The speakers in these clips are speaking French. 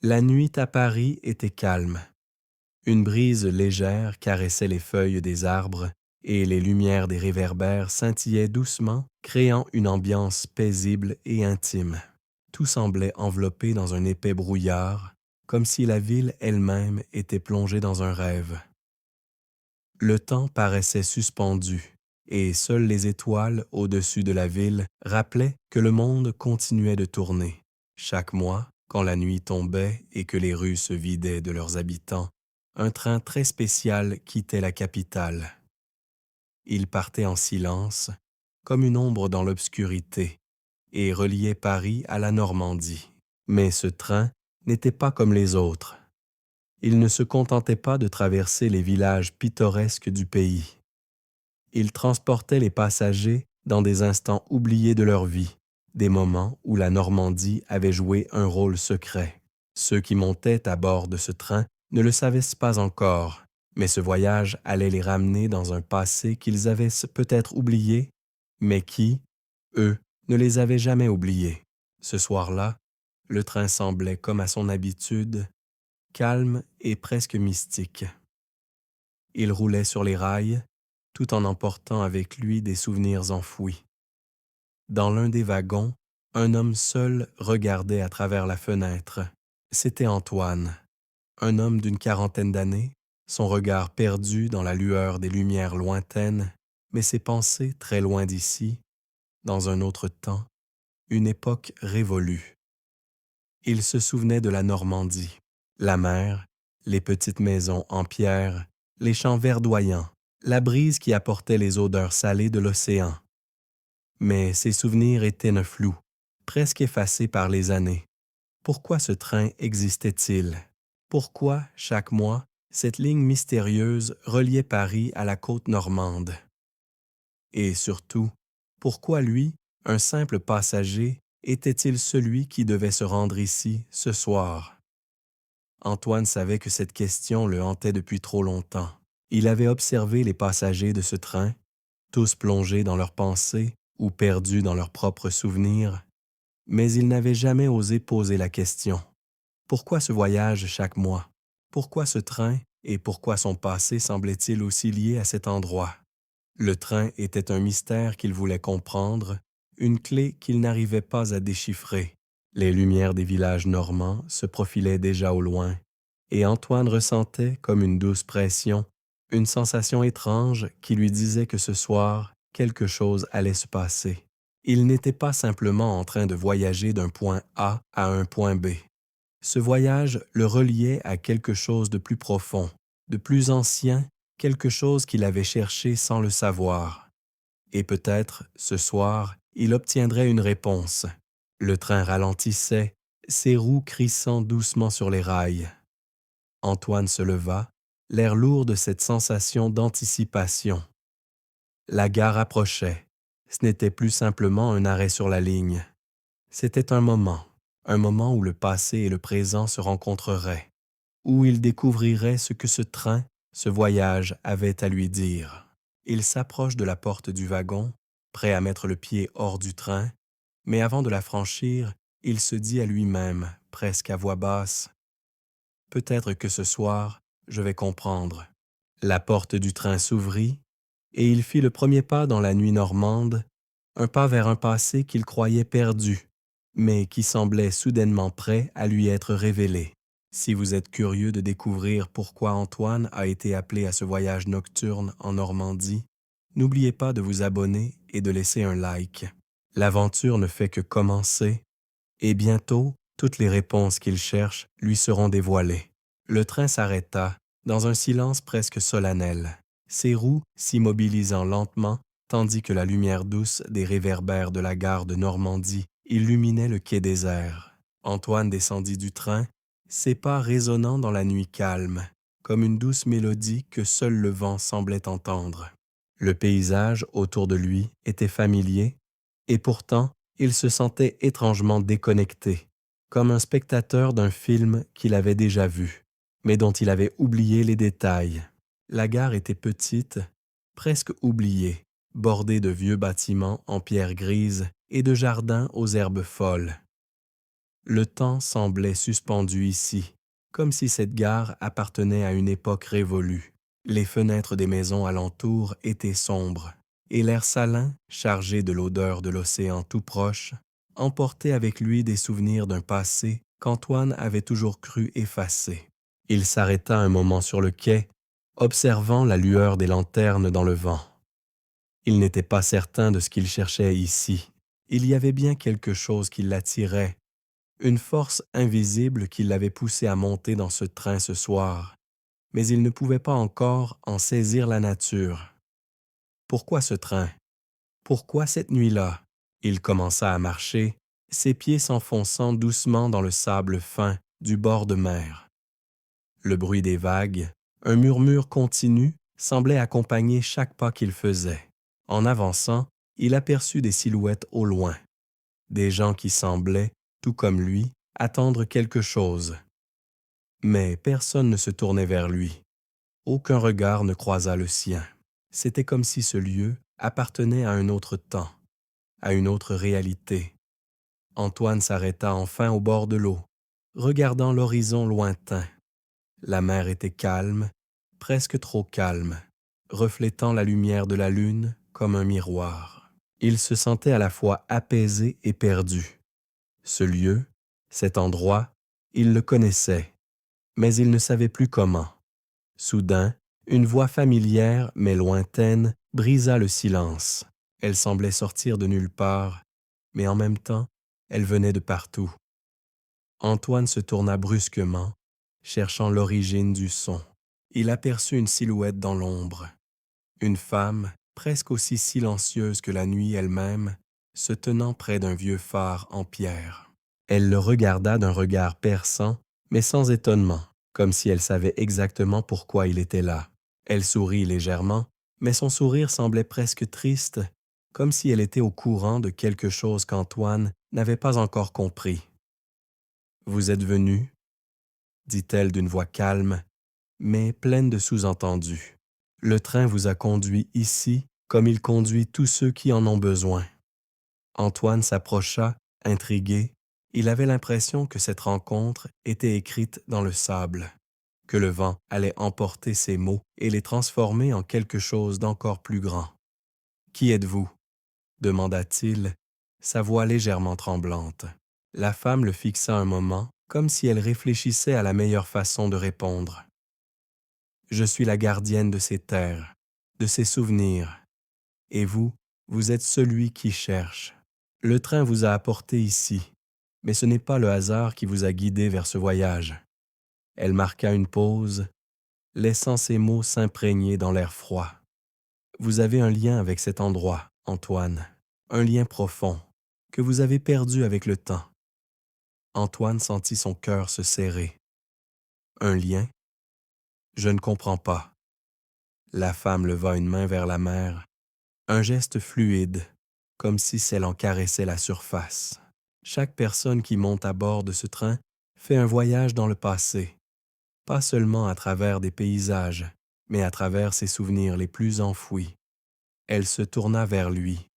La nuit à Paris était calme. Une brise légère caressait les feuilles des arbres et les lumières des réverbères scintillaient doucement, créant une ambiance paisible et intime. Tout semblait enveloppé dans un épais brouillard, comme si la ville elle-même était plongée dans un rêve. Le temps paraissait suspendu, et seules les étoiles au-dessus de la ville rappelaient que le monde continuait de tourner. Chaque mois, quand la nuit tombait et que les rues se vidaient de leurs habitants, un train très spécial quittait la capitale. Il partait en silence, comme une ombre dans l'obscurité, et reliait Paris à la Normandie. Mais ce train n'était pas comme les autres. Il ne se contentait pas de traverser les villages pittoresques du pays. Il transportait les passagers dans des instants oubliés de leur vie, des moments où la Normandie avait joué un rôle secret. Ceux qui montaient à bord de ce train ne le savaient pas encore, mais ce voyage allait les ramener dans un passé qu'ils avaient peut-être oublié, mais qui, eux, ne les avaient jamais oubliés. Ce soir-là, le train semblait, comme à son habitude, calme et presque mystique. Il roulait sur les rails, tout en emportant avec lui des souvenirs enfouis. Dans l'un des wagons, un homme seul regardait à travers la fenêtre. C'était Antoine, un homme d'une quarantaine d'années, son regard perdu dans la lueur des lumières lointaines, mais ses pensées très loin d'ici, dans un autre temps, une époque révolue. Il se souvenait de la Normandie, la mer, les petites maisons en pierre, les champs verdoyants, la brise qui apportait les odeurs salées de l'océan. Mais ses souvenirs étaient un flou, presque effacés par les années. Pourquoi ce train existait-il? Pourquoi, chaque mois, cette ligne mystérieuse reliait Paris à la côte normande? Et surtout, pourquoi lui, un simple passager, était-il celui qui devait se rendre ici ce soir? Antoine savait que cette question le hantait depuis trop longtemps. Il avait observé les passagers de ce train, tous plongés dans leurs pensées ou perdus dans leurs propres souvenirs, mais il n'avait jamais osé poser la question. Pourquoi ce voyage chaque mois? Pourquoi ce train et pourquoi son passé semblait-il aussi lié à cet endroit? Le train était un mystère qu'il voulait comprendre, une clé qu'il n'arrivait pas à déchiffrer. Les lumières des villages normands se profilaient déjà au loin, et Antoine ressentait comme une douce pression, une sensation étrange qui lui disait que ce soir, quelque chose allait se passer. Il n'était pas simplement en train de voyager d'un point A à un point B. Ce voyage le reliait à quelque chose de plus profond, de plus ancien, quelque chose qu'il avait cherché sans le savoir. Et peut-être, ce soir, il obtiendrait une réponse. Le train ralentissait, ses roues crissant doucement sur les rails. Antoine se leva, l'air lourd de cette sensation d'anticipation. La gare approchait. Ce n'était plus simplement un arrêt sur la ligne. C'était un moment où le passé et le présent se rencontreraient, où il découvrirait ce que ce train, ce voyage avait à lui dire. Il s'approche de la porte du wagon, prêt à mettre le pied hors du train, mais avant de la franchir, il se dit à lui-même, presque à voix basse, « Peut-être que ce soir, je vais comprendre. » La porte du train s'ouvrit, et il fit le premier pas dans la nuit normande, un pas vers un passé qu'il croyait perdu, mais qui semblait soudainement prêt à lui être révélé. Si vous êtes curieux de découvrir pourquoi Antoine a été appelé à ce voyage nocturne en Normandie, n'oubliez pas de vous abonner et de laisser un like. L'aventure ne fait que commencer, et bientôt, toutes les réponses qu'il cherche lui seront dévoilées. Le train s'arrêta, dans un silence presque solennel, ses roues s'immobilisant lentement, tandis que la lumière douce des réverbères de la gare de Normandie illuminait le quai désert. Antoine descendit du train, ses pas résonnant dans la nuit calme, comme une douce mélodie que seul le vent semblait entendre. Le paysage autour de lui était familier, et pourtant, il se sentait étrangement déconnecté, comme un spectateur d'un film qu'il avait déjà vu, mais dont il avait oublié les détails. La gare était petite, presque oubliée, bordée de vieux bâtiments en pierre grise et de jardins aux herbes folles. Le temps semblait suspendu ici, comme si cette gare appartenait à une époque révolue. Les fenêtres des maisons alentour étaient sombres, et l'air salin, chargé de l'odeur de l'océan tout proche, emportait avec lui des souvenirs d'un passé qu'Antoine avait toujours cru effacé. Il s'arrêta un moment sur le quai, observant la lueur des lanternes dans le vent. Il n'était pas certain de ce qu'il cherchait ici. Il y avait bien quelque chose qui l'attirait, une force invisible qui l'avait poussé à monter dans ce train ce soir, mais il ne pouvait pas encore en saisir la nature. Pourquoi ce train? Pourquoi cette nuit-là? Il commença à marcher, ses pieds s'enfonçant doucement dans le sable fin du bord de mer. Le bruit des vagues, un murmure continu, semblait accompagner chaque pas qu'il faisait. En avançant, il aperçut des silhouettes au loin, des gens qui semblaient, tout comme lui, attendre quelque chose. Mais personne ne se tournait vers lui. Aucun regard ne croisa le sien. C'était comme si ce lieu appartenait à un autre temps, à une autre réalité. Antoine s'arrêta enfin au bord de l'eau, regardant l'horizon lointain. La mer était calme, presque trop calme, reflétant la lumière de la lune comme un miroir. Il se sentait à la fois apaisé et perdu. Ce lieu, cet endroit, il le connaissait, mais il ne savait plus comment. Soudain, une voix familière mais lointaine brisa le silence. Elle semblait sortir de nulle part, mais en même temps, elle venait de partout. Antoine se tourna brusquement, cherchant l'origine du son. Il aperçut une silhouette dans l'ombre. Une femme, presque aussi silencieuse que la nuit elle-même, se tenant près d'un vieux phare en pierre. Elle le regarda d'un regard perçant, mais sans étonnement, comme si elle savait exactement pourquoi il était là. Elle sourit légèrement, mais son sourire semblait presque triste, comme si elle était au courant de quelque chose qu'Antoine n'avait pas encore compris. « Vous êtes venu ?» dit-elle d'une voix calme, mais pleine de sous-entendus. « Le train vous a conduit ici comme il conduit tous ceux qui en ont besoin. » Antoine s'approcha, intrigué. Il avait l'impression que cette rencontre était écrite dans le sable, que le vent allait emporter ces mots et les transformer en quelque chose d'encore plus grand. « Qui êtes-vous » demanda-t-il, sa voix légèrement tremblante. La femme le fixa un moment, comme si elle réfléchissait à la meilleure façon de répondre. « Je suis la gardienne de ces terres, de ces souvenirs. Et vous, vous êtes celui qui cherche. Le train vous a apporté ici, mais ce n'est pas le hasard qui vous a guidé vers ce voyage. » Elle marqua une pause, laissant ses mots s'imprégner dans l'air froid. « Vous avez un lien avec cet endroit, Antoine, un lien profond, que vous avez perdu avec le temps. » Antoine sentit son cœur se serrer. « Un lien? Je ne comprends pas. » La femme leva une main vers la mer, un geste fluide, comme si celle en caressait la surface. Chaque personne qui monte à bord de ce train fait un voyage dans le passé, pas seulement à travers des paysages, mais à travers ses souvenirs les plus enfouis. Elle se tourna vers lui,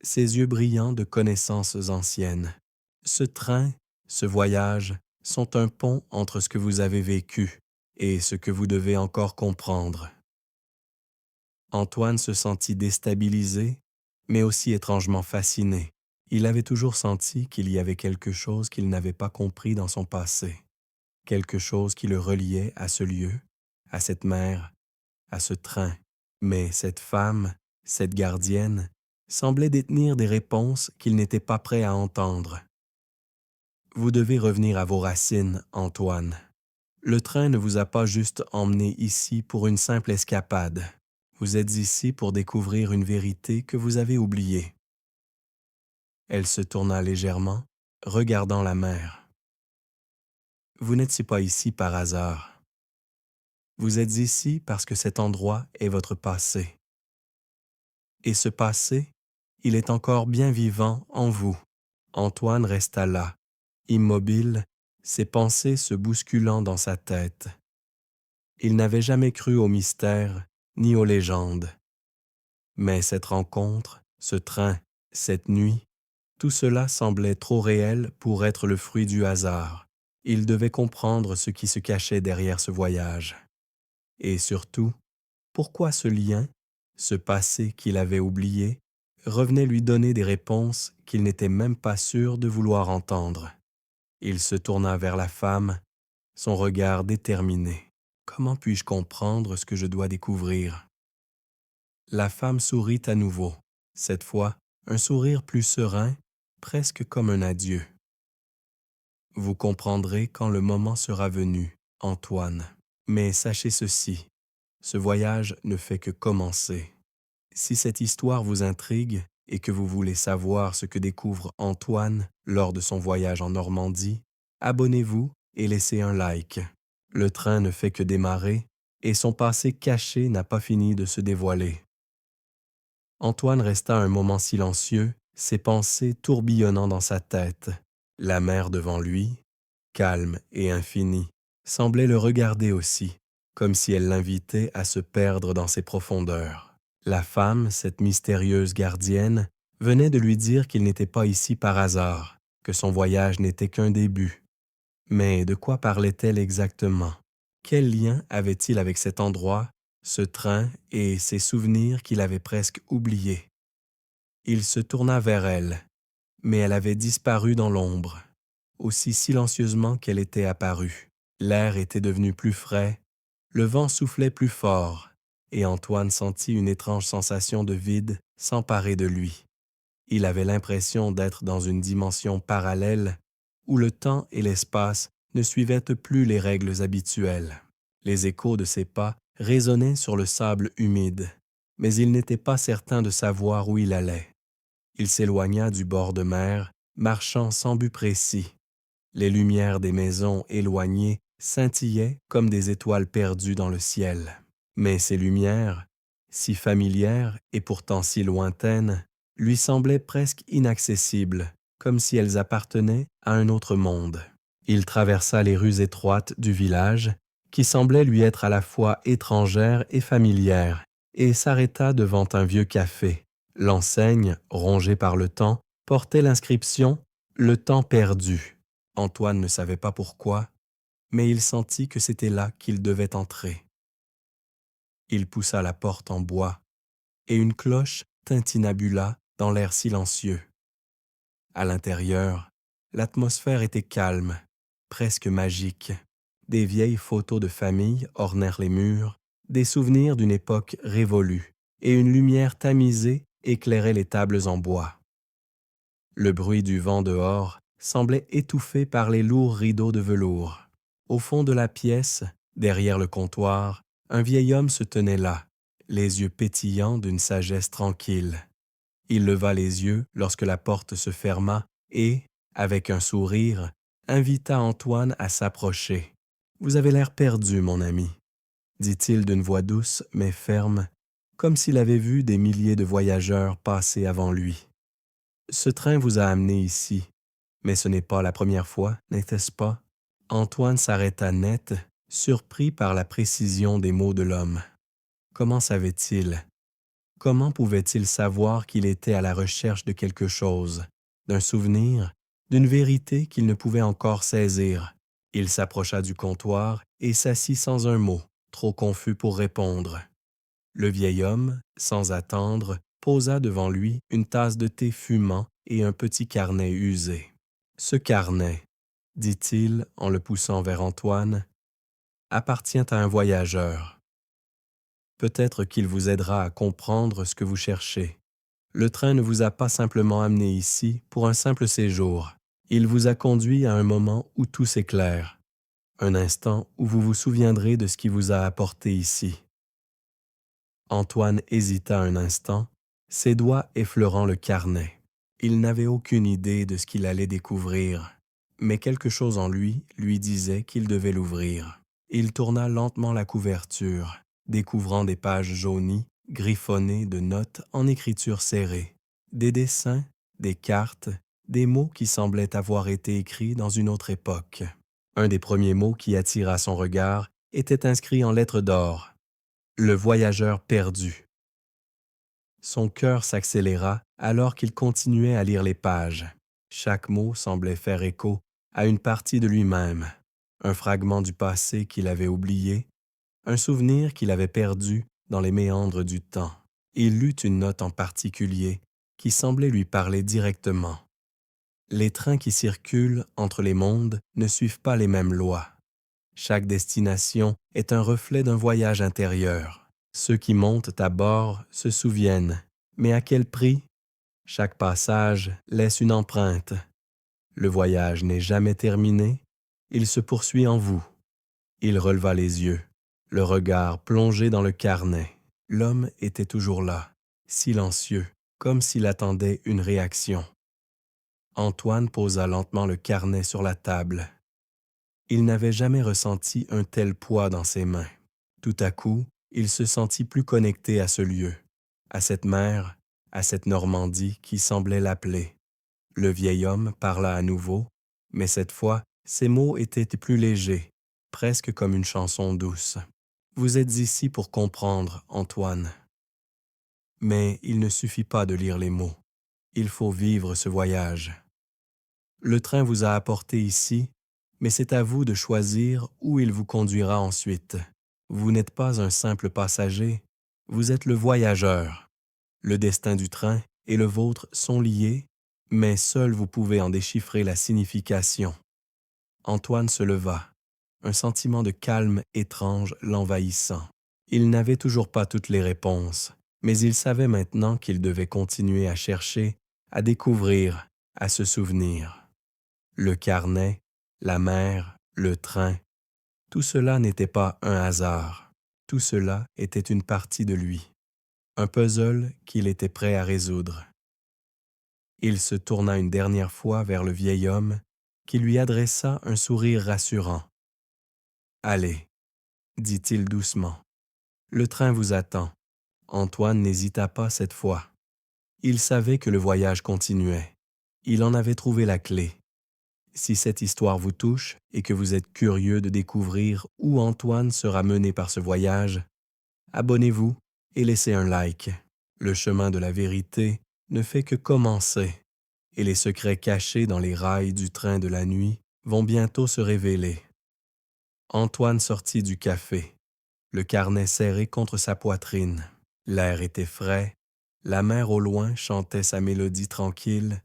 ses yeux brillants de connaissances anciennes. Ce train, ce voyage, sont un pont entre ce que vous avez vécu et ce que vous devez encore comprendre. Antoine se sentit déstabilisé, mais aussi étrangement fasciné. Il avait toujours senti qu'il y avait quelque chose qu'il n'avait pas compris dans son passé, quelque chose qui le reliait à ce lieu, à cette mer, à ce train. Mais cette femme, cette gardienne, semblait détenir des réponses qu'il n'était pas prêt à entendre. « Vous devez revenir à vos racines, Antoine. Le train ne vous a pas juste emmené ici pour une simple escapade. Vous êtes ici pour découvrir une vérité que vous avez oubliée. » Elle se tourna légèrement, regardant la mer. « Vous n'êtes pas ici par hasard. Vous êtes ici parce que cet endroit est votre passé. Et ce passé, il est encore bien vivant en vous. » Antoine resta là, immobile, ses pensées se bousculant dans sa tête. Il n'avait jamais cru aux mystères ni aux légendes. Mais cette rencontre, ce train, cette nuit, Tout cela semblait trop réel pour être le fruit du hasard. Il devait comprendre ce qui se cachait derrière ce voyage. Et surtout, pourquoi ce lien, ce passé qu'il avait oublié, revenait lui donner des réponses qu'il n'était même pas sûr de vouloir entendre. Il se tourna vers la femme, son regard déterminé. Comment puis-je comprendre ce que je dois découvrir? La femme sourit à nouveau, cette fois un sourire plus serein, presque comme un adieu. Vous comprendrez quand le moment sera venu, Antoine. Mais sachez ceci, ce voyage ne fait que commencer. Si cette histoire vous intrigue et que vous voulez savoir ce que découvre Antoine lors de son voyage en Normandie, abonnez-vous et laissez un like. Le train ne fait que démarrer et son passé caché n'a pas fini de se dévoiler. Antoine resta un moment silencieux, ses pensées tourbillonnant dans sa tête. La mer devant lui, calme et infinie, semblait le regarder aussi, comme si elle l'invitait à se perdre dans ses profondeurs. La femme, cette mystérieuse gardienne, venait de lui dire qu'il n'était pas ici par hasard, que son voyage n'était qu'un début. Mais de quoi parlait-elle exactement? Quel lien avait-il avec cet endroit, ce train et ces souvenirs qu'il avait presque oubliés? Il se tourna vers elle, mais elle avait disparu dans l'ombre, aussi silencieusement qu'elle était apparue. L'air était devenu plus frais, le vent soufflait plus fort, et Antoine sentit une étrange sensation de vide s'emparer de lui. Il avait l'impression d'être dans une dimension parallèle où le temps et l'espace ne suivaient plus les règles habituelles. Les échos de ses pas résonnaient sur le sable humide, mais il n'était pas certain de savoir où il allait. Il s'éloigna du bord de mer, marchant sans but précis. Les lumières des maisons éloignées scintillaient comme des étoiles perdues dans le ciel. Mais ces lumières, si familières et pourtant si lointaines, lui semblaient presque inaccessibles, comme si elles appartenaient à un autre monde. Il traversa les rues étroites du village, qui semblaient lui être à la fois étrangères et familières, et s'arrêta devant un vieux café. L'enseigne, rongée par le temps, portait l'inscription « Le temps perdu ». Antoine ne savait pas pourquoi, mais il sentit que c'était là qu'il devait entrer. Il poussa la porte en bois, et une cloche tintinabula dans l'air silencieux. À l'intérieur, l'atmosphère était calme, presque magique. Des vieilles photos de famille ornèrent les murs, des souvenirs d'une époque révolue, et une lumière tamisée éclairait les tables en bois. Le bruit du vent dehors semblait étouffé par les lourds rideaux de velours. Au fond de la pièce, derrière le comptoir, un vieil homme se tenait là, les yeux pétillants d'une sagesse tranquille. Il leva les yeux lorsque la porte se ferma et, avec un sourire, invita Antoine à s'approcher. « Vous avez l'air perdu, mon ami, » dit-il d'une voix douce mais ferme, comme s'il avait vu des milliers de voyageurs passer avant lui. « Ce train vous a amené ici, mais ce n'est pas la première fois, n'était-ce pas? » Antoine s'arrêta net, surpris par la précision des mots de l'homme. Comment savait-il? Comment pouvait-il savoir qu'il était à la recherche de quelque chose, d'un souvenir, d'une vérité qu'il ne pouvait encore saisir? Il s'approcha du comptoir et s'assit sans un mot, trop confus pour répondre. Le vieil homme, sans attendre, posa devant lui une tasse de thé fumant et un petit carnet usé. « Ce carnet, » dit-il en le poussant vers Antoine, « appartient à un voyageur. Peut-être qu'il vous aidera à comprendre ce que vous cherchez. Le train ne vous a pas simplement amené ici pour un simple séjour. Il vous a conduit à un moment où tout s'éclaire, un instant où vous vous souviendrez de ce qui vous a apporté ici. » Antoine hésita un instant, ses doigts effleurant le carnet. Il n'avait aucune idée de ce qu'il allait découvrir, mais quelque chose en lui disait qu'il devait l'ouvrir. Il tourna lentement la couverture, découvrant des pages jaunies, griffonnées de notes en écriture serrée, des dessins, des cartes, des mots qui semblaient avoir été écrits dans une autre époque. Un des premiers mots qui attira son regard était inscrit en lettres d'or. « Le voyageur perdu ». Son cœur s'accéléra alors qu'il continuait à lire les pages. Chaque mot semblait faire écho à une partie de lui-même, un fragment du passé qu'il avait oublié, un souvenir qu'il avait perdu dans les méandres du temps. Il lut une note en particulier qui semblait lui parler directement. Les trains qui circulent entre les mondes ne suivent pas les mêmes lois. Chaque destination est un reflet d'un voyage intérieur. Ceux qui montent à bord se souviennent, mais à quel prix? Chaque passage laisse une empreinte. Le voyage n'est jamais terminé, il se poursuit en vous. Il releva les yeux, le regard plongé dans le carnet. L'homme était toujours là, silencieux, comme s'il attendait une réaction. Antoine posa lentement le carnet sur la table. Il n'avait jamais ressenti un tel poids dans ses mains. Tout à coup, il se sentit plus connecté à ce lieu, à cette mer, à cette Normandie qui semblait l'appeler. Le vieil homme parla à nouveau, mais cette fois, ses mots étaient plus légers, presque comme une chanson douce. « Vous êtes ici pour comprendre, Antoine. » Mais il ne suffit pas de lire les mots. Il faut vivre ce voyage. Le train vous a apporté ici, mais c'est à vous de choisir où il vous conduira ensuite. Vous n'êtes pas un simple passager, vous êtes le voyageur. Le destin du train et le vôtre sont liés, mais seul vous pouvez en déchiffrer la signification. Antoine se leva, un sentiment de calme étrange l'envahissant. Il n'avait toujours pas toutes les réponses, mais il savait maintenant qu'il devait continuer à chercher, à découvrir, à se souvenir. Le carnet, la mer, le train, tout cela n'était pas un hasard. Tout cela était une partie de lui, un puzzle qu'il était prêt à résoudre. Il se tourna une dernière fois vers le vieil homme, qui lui adressa un sourire rassurant. « Allez, » dit-il doucement. « Le train vous attend. » Antoine n'hésita pas cette fois. Il savait que le voyage continuait. Il en avait trouvé la clé. Si cette histoire vous touche et que vous êtes curieux de découvrir où Antoine sera mené par ce voyage, abonnez-vous et laissez un like. Le chemin de la vérité ne fait que commencer, et les secrets cachés dans les rails du train de la nuit vont bientôt se révéler. Antoine sortit du café, le carnet serré contre sa poitrine. L'air était frais, la mer au loin chantait sa mélodie tranquille,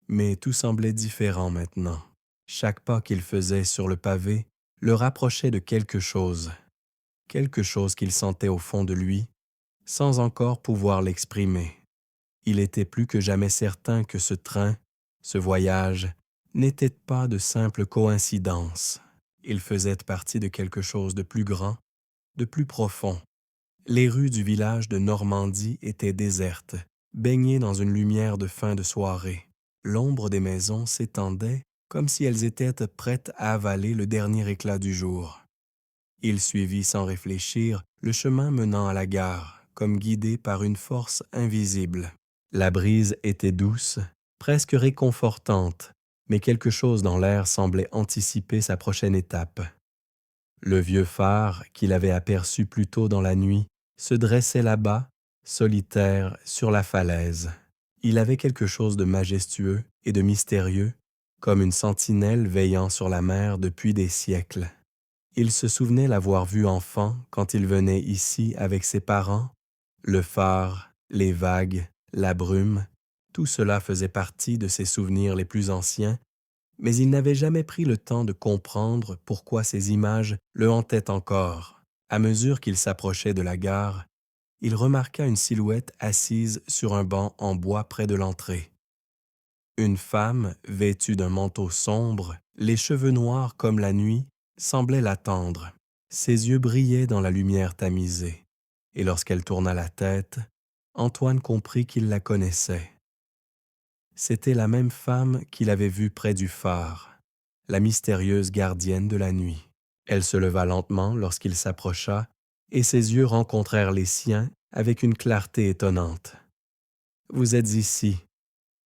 mais tout semblait différent maintenant. Chaque pas qu'il faisait sur le pavé le rapprochait de quelque chose qu'il sentait au fond de lui, sans encore pouvoir l'exprimer. Il était plus que jamais certain que ce train, ce voyage, n'était pas de simple coïncidence. Il faisait partie de quelque chose de plus grand, de plus profond. Les rues du village de Normandie étaient désertes, baignées dans une lumière de fin de soirée. L'ombre des maisons s'étendait comme si elles étaient prêtes à avaler le dernier éclat du jour. Il suivit sans réfléchir le chemin menant à la gare, comme guidé par une force invisible. La brise était douce, presque réconfortante, mais quelque chose dans l'air semblait anticiper sa prochaine étape. Le vieux phare qu'il avait aperçu plus tôt dans la nuit se dressait là-bas, solitaire sur la falaise. Il avait quelque chose de majestueux et de mystérieux, comme une sentinelle veillant sur la mer depuis des siècles. Il se souvenait l'avoir vu enfant quand il venait ici avec ses parents. Le phare, les vagues, la brume, tout cela faisait partie de ses souvenirs les plus anciens, mais il n'avait jamais pris le temps de comprendre pourquoi ces images le hantaient encore. À mesure qu'il s'approchait de la gare, il remarqua une silhouette assise sur un banc en bois près de l'entrée. Une femme, vêtue d'un manteau sombre, les cheveux noirs comme la nuit, semblait l'attendre. Ses yeux brillaient dans la lumière tamisée, et lorsqu'elle tourna la tête, Antoine comprit qu'il la connaissait. C'était la même femme qu'il avait vue près du phare, la mystérieuse gardienne de la nuit. Elle se leva lentement lorsqu'il s'approcha, et ses yeux rencontrèrent les siens avec une clarté étonnante. « Vous êtes ici, »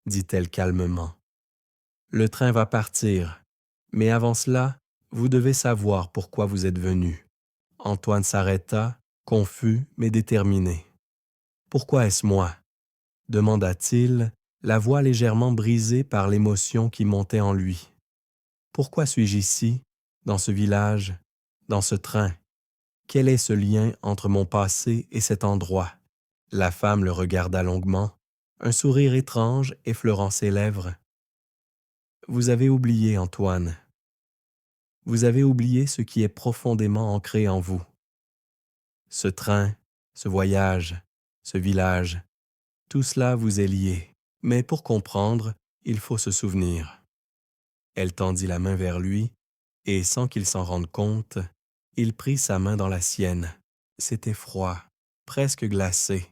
dit-elle calmement. « Le train va partir, mais avant cela, vous devez savoir pourquoi vous êtes venu. » Antoine s'arrêta, confus mais déterminé. « Pourquoi est-ce moi ?» demanda-t-il la voix légèrement brisée par l'émotion qui montait en lui. Pourquoi suis-je ici, dans ce village, dans ce train? Quel est ce lien entre mon passé et cet endroit? La femme le regarda longuement, un sourire étrange effleurant ses lèvres. Vous avez oublié, Antoine. Vous avez oublié ce qui est profondément ancré en vous. Ce train, ce voyage, ce village, tout cela vous est lié. Mais pour comprendre, il faut se souvenir. Elle tendit la main vers lui, et sans qu'il s'en rende compte, il prit sa main dans la sienne. C'était froid, presque glacé,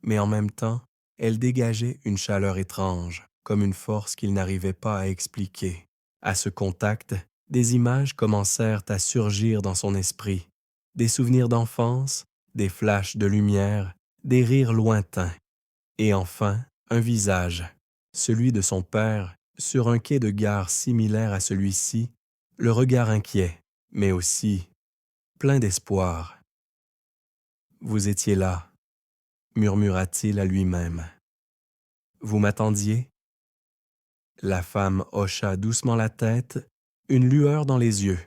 mais en même temps, elle dégageait une chaleur étrange, comme une force qu'il n'arrivait pas à expliquer. À ce contact, des images commencèrent à surgir dans son esprit, des souvenirs d'enfance, des flashs de lumière, des rires lointains, et enfin, un visage, celui de son père, sur un quai de gare similaire à celui-ci, le regard inquiet, mais aussi plein d'espoir. « Vous étiez là », murmura-t-il à lui-même. « Vous m'attendiez ?» La femme hocha doucement la tête, une lueur dans les yeux.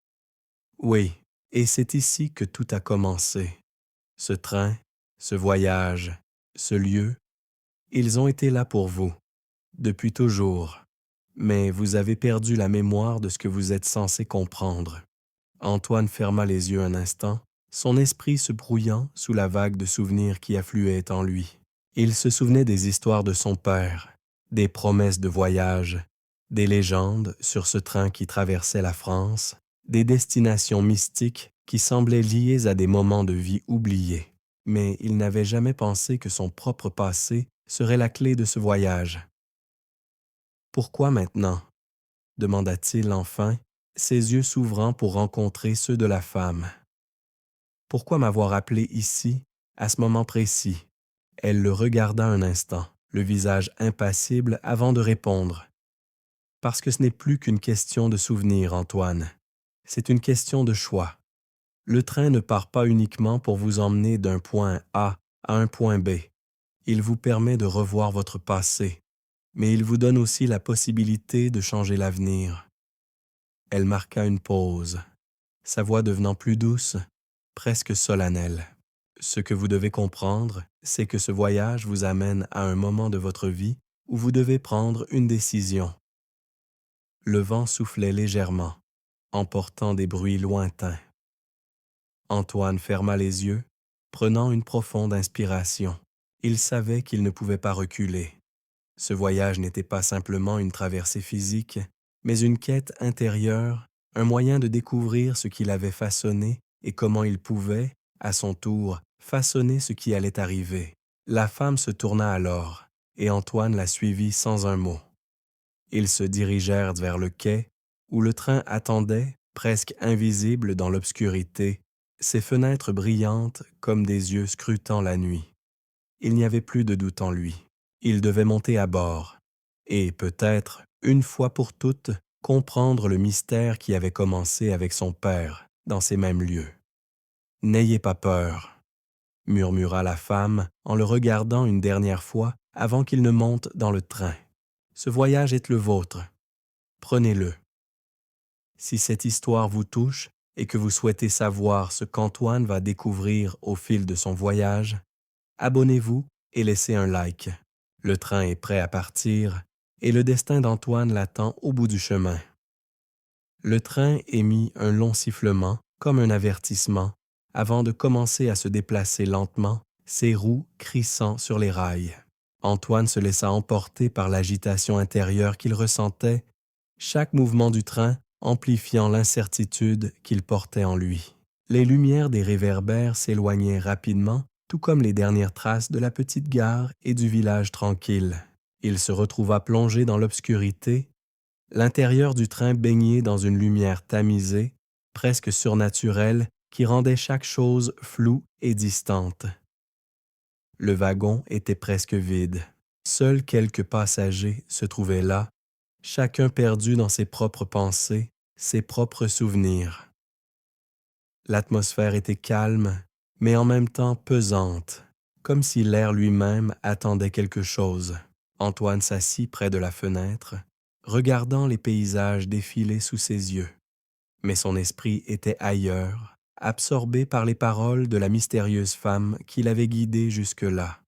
« Oui, et c'est ici que tout a commencé. Ce train, ce voyage, ce lieu, ils ont été là pour vous, depuis toujours. Mais vous avez perdu la mémoire de ce que vous êtes censé comprendre. » Antoine ferma les yeux un instant, son esprit se brouillant sous la vague de souvenirs qui affluaient en lui. Il se souvenait des histoires de son père, des promesses de voyage, des légendes sur ce train qui traversait la France, des destinations mystiques qui semblaient liées à des moments de vie oubliés. Mais il n'avait jamais pensé que son propre passé serait la clé de ce voyage. « Pourquoi maintenant ?» demanda-t-il enfin, ses yeux s'ouvrant pour rencontrer ceux de la femme. « Pourquoi m'avoir appelé ici, à ce moment précis ?» Elle le regarda un instant, le visage impassible avant de répondre. « Parce que ce n'est plus qu'une question de souvenir, Antoine. C'est une question de choix. Le train ne part pas uniquement pour vous emmener d'un point A à un point B. Il vous permet de revoir votre passé, mais il vous donne aussi la possibilité de changer l'avenir. » Elle marqua une pause, sa voix devenant plus douce, presque solennelle. « Ce que vous devez comprendre, c'est que ce voyage vous amène à un moment de votre vie où vous devez prendre une décision. » Le vent soufflait légèrement, emportant des bruits lointains. Antoine ferma les yeux, prenant une profonde inspiration. Il savait qu'il ne pouvait pas reculer. Ce voyage n'était pas simplement une traversée physique, mais une quête intérieure, un moyen de découvrir ce qu'il avait façonné et comment il pouvait, à son tour, façonner ce qui allait arriver. La femme se tourna alors, et Antoine la suivit sans un mot. Ils se dirigèrent vers le quai, où le train attendait, presque invisible dans l'obscurité, ses fenêtres brillantes comme des yeux scrutant la nuit. Il n'y avait plus de doute en lui. Il devait monter à bord, et peut-être, une fois pour toutes, comprendre le mystère qui avait commencé avec son père dans ces mêmes lieux. « N'ayez pas peur », murmura la femme en le regardant une dernière fois avant qu'il ne monte dans le train. « Ce voyage est le vôtre. Prenez-le. Si cette histoire vous touche et que vous souhaitez savoir ce qu'Antoine va découvrir au fil de son voyage, abonnez-vous et laissez un like. Le train est prêt à partir et le destin d'Antoine l'attend au bout du chemin. » Le train émit un long sifflement, comme un avertissement, avant de commencer à se déplacer lentement, ses roues crissant sur les rails. Antoine se laissa emporter par l'agitation intérieure qu'il ressentait, chaque mouvement du train amplifiant l'incertitude qu'il portait en lui. Les lumières des réverbères s'éloignaient rapidement, tout comme les dernières traces de la petite gare et du village tranquille. Il se retrouva plongé dans l'obscurité, l'intérieur du train baigné dans une lumière tamisée, presque surnaturelle, qui rendait chaque chose floue et distante. Le wagon était presque vide. Seuls quelques passagers se trouvaient là, chacun perdu dans ses propres pensées, ses propres souvenirs. L'atmosphère était calme, mais en même temps pesante, comme si l'air lui-même attendait quelque chose. Antoine s'assit près de la fenêtre, regardant les paysages défiler sous ses yeux. Mais son esprit était ailleurs, absorbé par les paroles de la mystérieuse femme qui l'avait guidé jusque-là.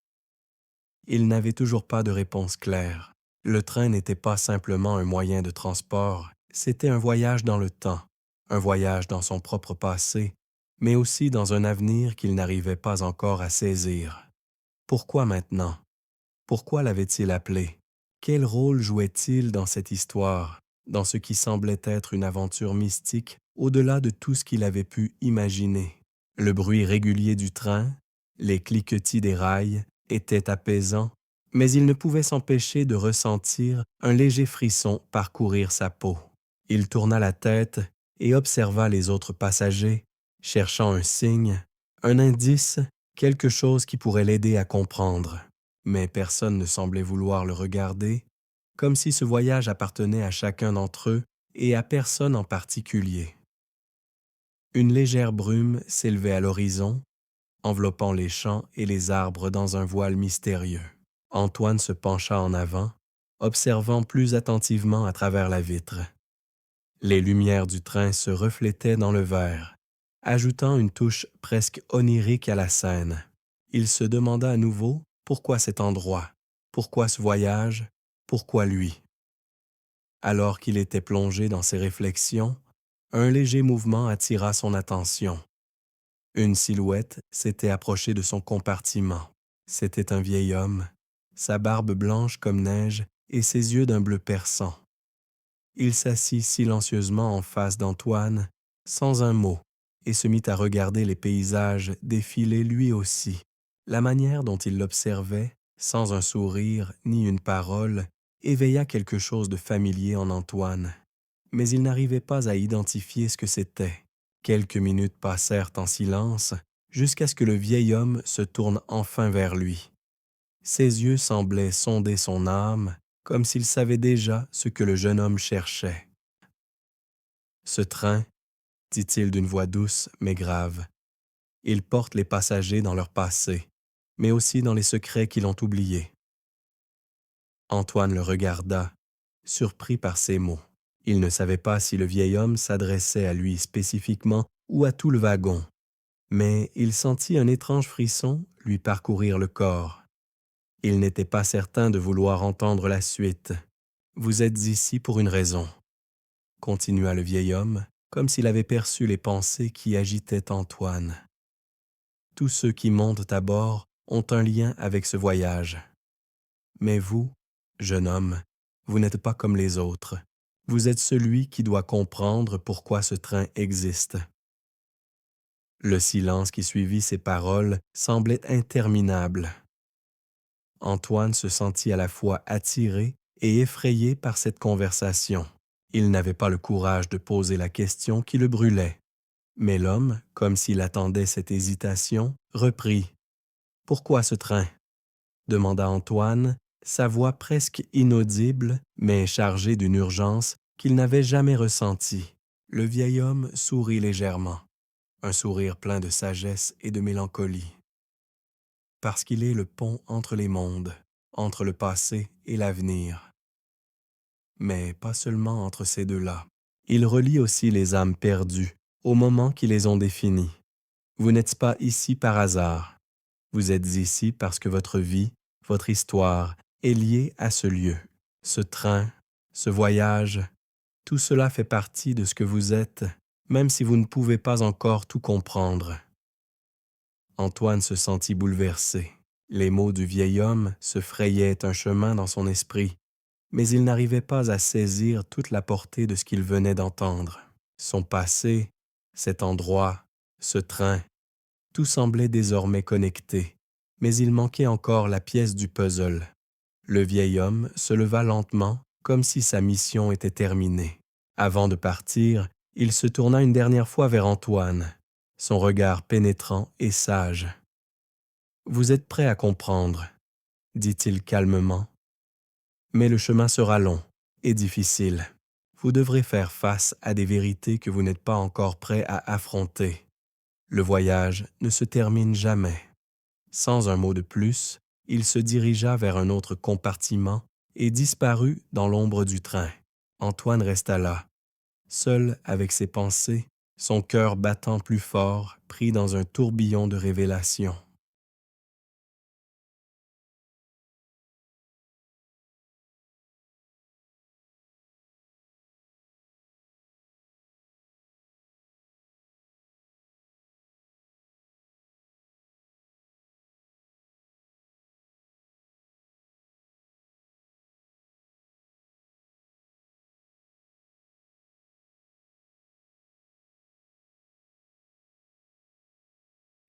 Il n'avait toujours pas de réponse claire. Le train n'était pas simplement un moyen de transport, c'était un voyage dans le temps, un voyage dans son propre passé, mais aussi dans un avenir qu'il n'arrivait pas encore à saisir. Pourquoi maintenant? Pourquoi l'avait-il appelé? Quel rôle jouait-il dans cette histoire, dans ce qui semblait être une aventure mystique au-delà de tout ce qu'il avait pu imaginer? Le bruit régulier du train, les cliquetis des rails étaient apaisants, mais il ne pouvait s'empêcher de ressentir un léger frisson parcourir sa peau. Il tourna la tête et observa les autres passagers, cherchant un signe, un indice, quelque chose qui pourrait l'aider à comprendre. Mais personne ne semblait vouloir le regarder, comme si ce voyage appartenait à chacun d'entre eux et à personne en particulier. Une légère brume s'élevait à l'horizon, enveloppant les champs et les arbres dans un voile mystérieux. Antoine se pencha en avant, observant plus attentivement à travers la vitre. Les lumières du train se reflétaient dans le verre, ajoutant une touche presque onirique à la scène. Il se demanda à nouveau pourquoi cet endroit, pourquoi ce voyage, pourquoi lui. Alors qu'il était plongé dans ses réflexions, un léger mouvement attira son attention. Une silhouette s'était approchée de son compartiment. C'était un vieil homme, sa barbe blanche comme neige et ses yeux d'un bleu perçant. Il s'assit silencieusement en face d'Antoine, sans un mot, et se mit à regarder les paysages défiler lui aussi. La manière dont il l'observait, sans un sourire ni une parole, éveilla quelque chose de familier en Antoine. Mais il n'arrivait pas à identifier ce que c'était. Quelques minutes passèrent en silence, jusqu'à ce que le vieil homme se tourne enfin vers lui. Ses yeux semblaient sonder son âme, comme s'il savait déjà ce que le jeune homme cherchait. « Ce train, dit-il d'une voix douce mais grave, il porte les passagers dans leur passé, mais aussi dans les secrets qui l'ont oublié. » Antoine le regarda, surpris par ces mots. Il ne savait pas si le vieil homme s'adressait à lui spécifiquement ou à tout le wagon, mais il sentit un étrange frisson lui parcourir le corps. Il n'était pas certain de vouloir entendre la suite. « Vous êtes ici pour une raison, » continua le vieil homme, comme s'il avait perçu les pensées qui agitaient Antoine. « Tous ceux qui montent à bord ont un lien avec ce voyage. Mais vous, jeune homme, vous n'êtes pas comme les autres. Vous êtes celui qui doit comprendre pourquoi ce train existe. » Le silence qui suivit ces paroles semblait interminable. Antoine se sentit à la fois attiré et effrayé par cette conversation. Il n'avait pas le courage de poser la question qui le brûlait. Mais l'homme, comme s'il attendait cette hésitation, reprit. « Pourquoi ce train ?» demanda Antoine, sa voix presque inaudible, mais chargée d'une urgence qu'il n'avait jamais ressentie. Le vieil homme sourit légèrement, un sourire plein de sagesse et de mélancolie. « Parce qu'il est le pont entre les mondes, entre le passé et l'avenir. » Mais pas seulement entre ces deux-là. Il relie aussi les âmes perdues, au moment qui les ont définies. Vous n'êtes pas ici par hasard. Vous êtes ici parce que votre vie, votre histoire, est liée à ce lieu. Ce train, ce voyage, tout cela fait partie de ce que vous êtes, même si vous ne pouvez pas encore tout comprendre. Antoine se sentit bouleversé. Les mots du vieil homme se frayaient un chemin dans son esprit, mais il n'arrivait pas à saisir toute la portée de ce qu'il venait d'entendre. Son passé, cet endroit, ce train, tout semblait désormais connecté, mais il manquait encore la pièce du puzzle. Le vieil homme se leva lentement, comme si sa mission était terminée. Avant de partir, il se tourna une dernière fois vers Antoine, son regard pénétrant et sage. « Vous êtes prêt à comprendre, » dit-il calmement. « Mais le chemin sera long et difficile. Vous devrez faire face à des vérités que vous n'êtes pas encore prêt à affronter. Le voyage ne se termine jamais. » Sans un mot de plus, Il se dirigea vers un autre compartiment et disparut dans l'ombre du train. Antoine resta là, seul avec ses pensées, son cœur battant plus fort, pris dans un tourbillon de révélations.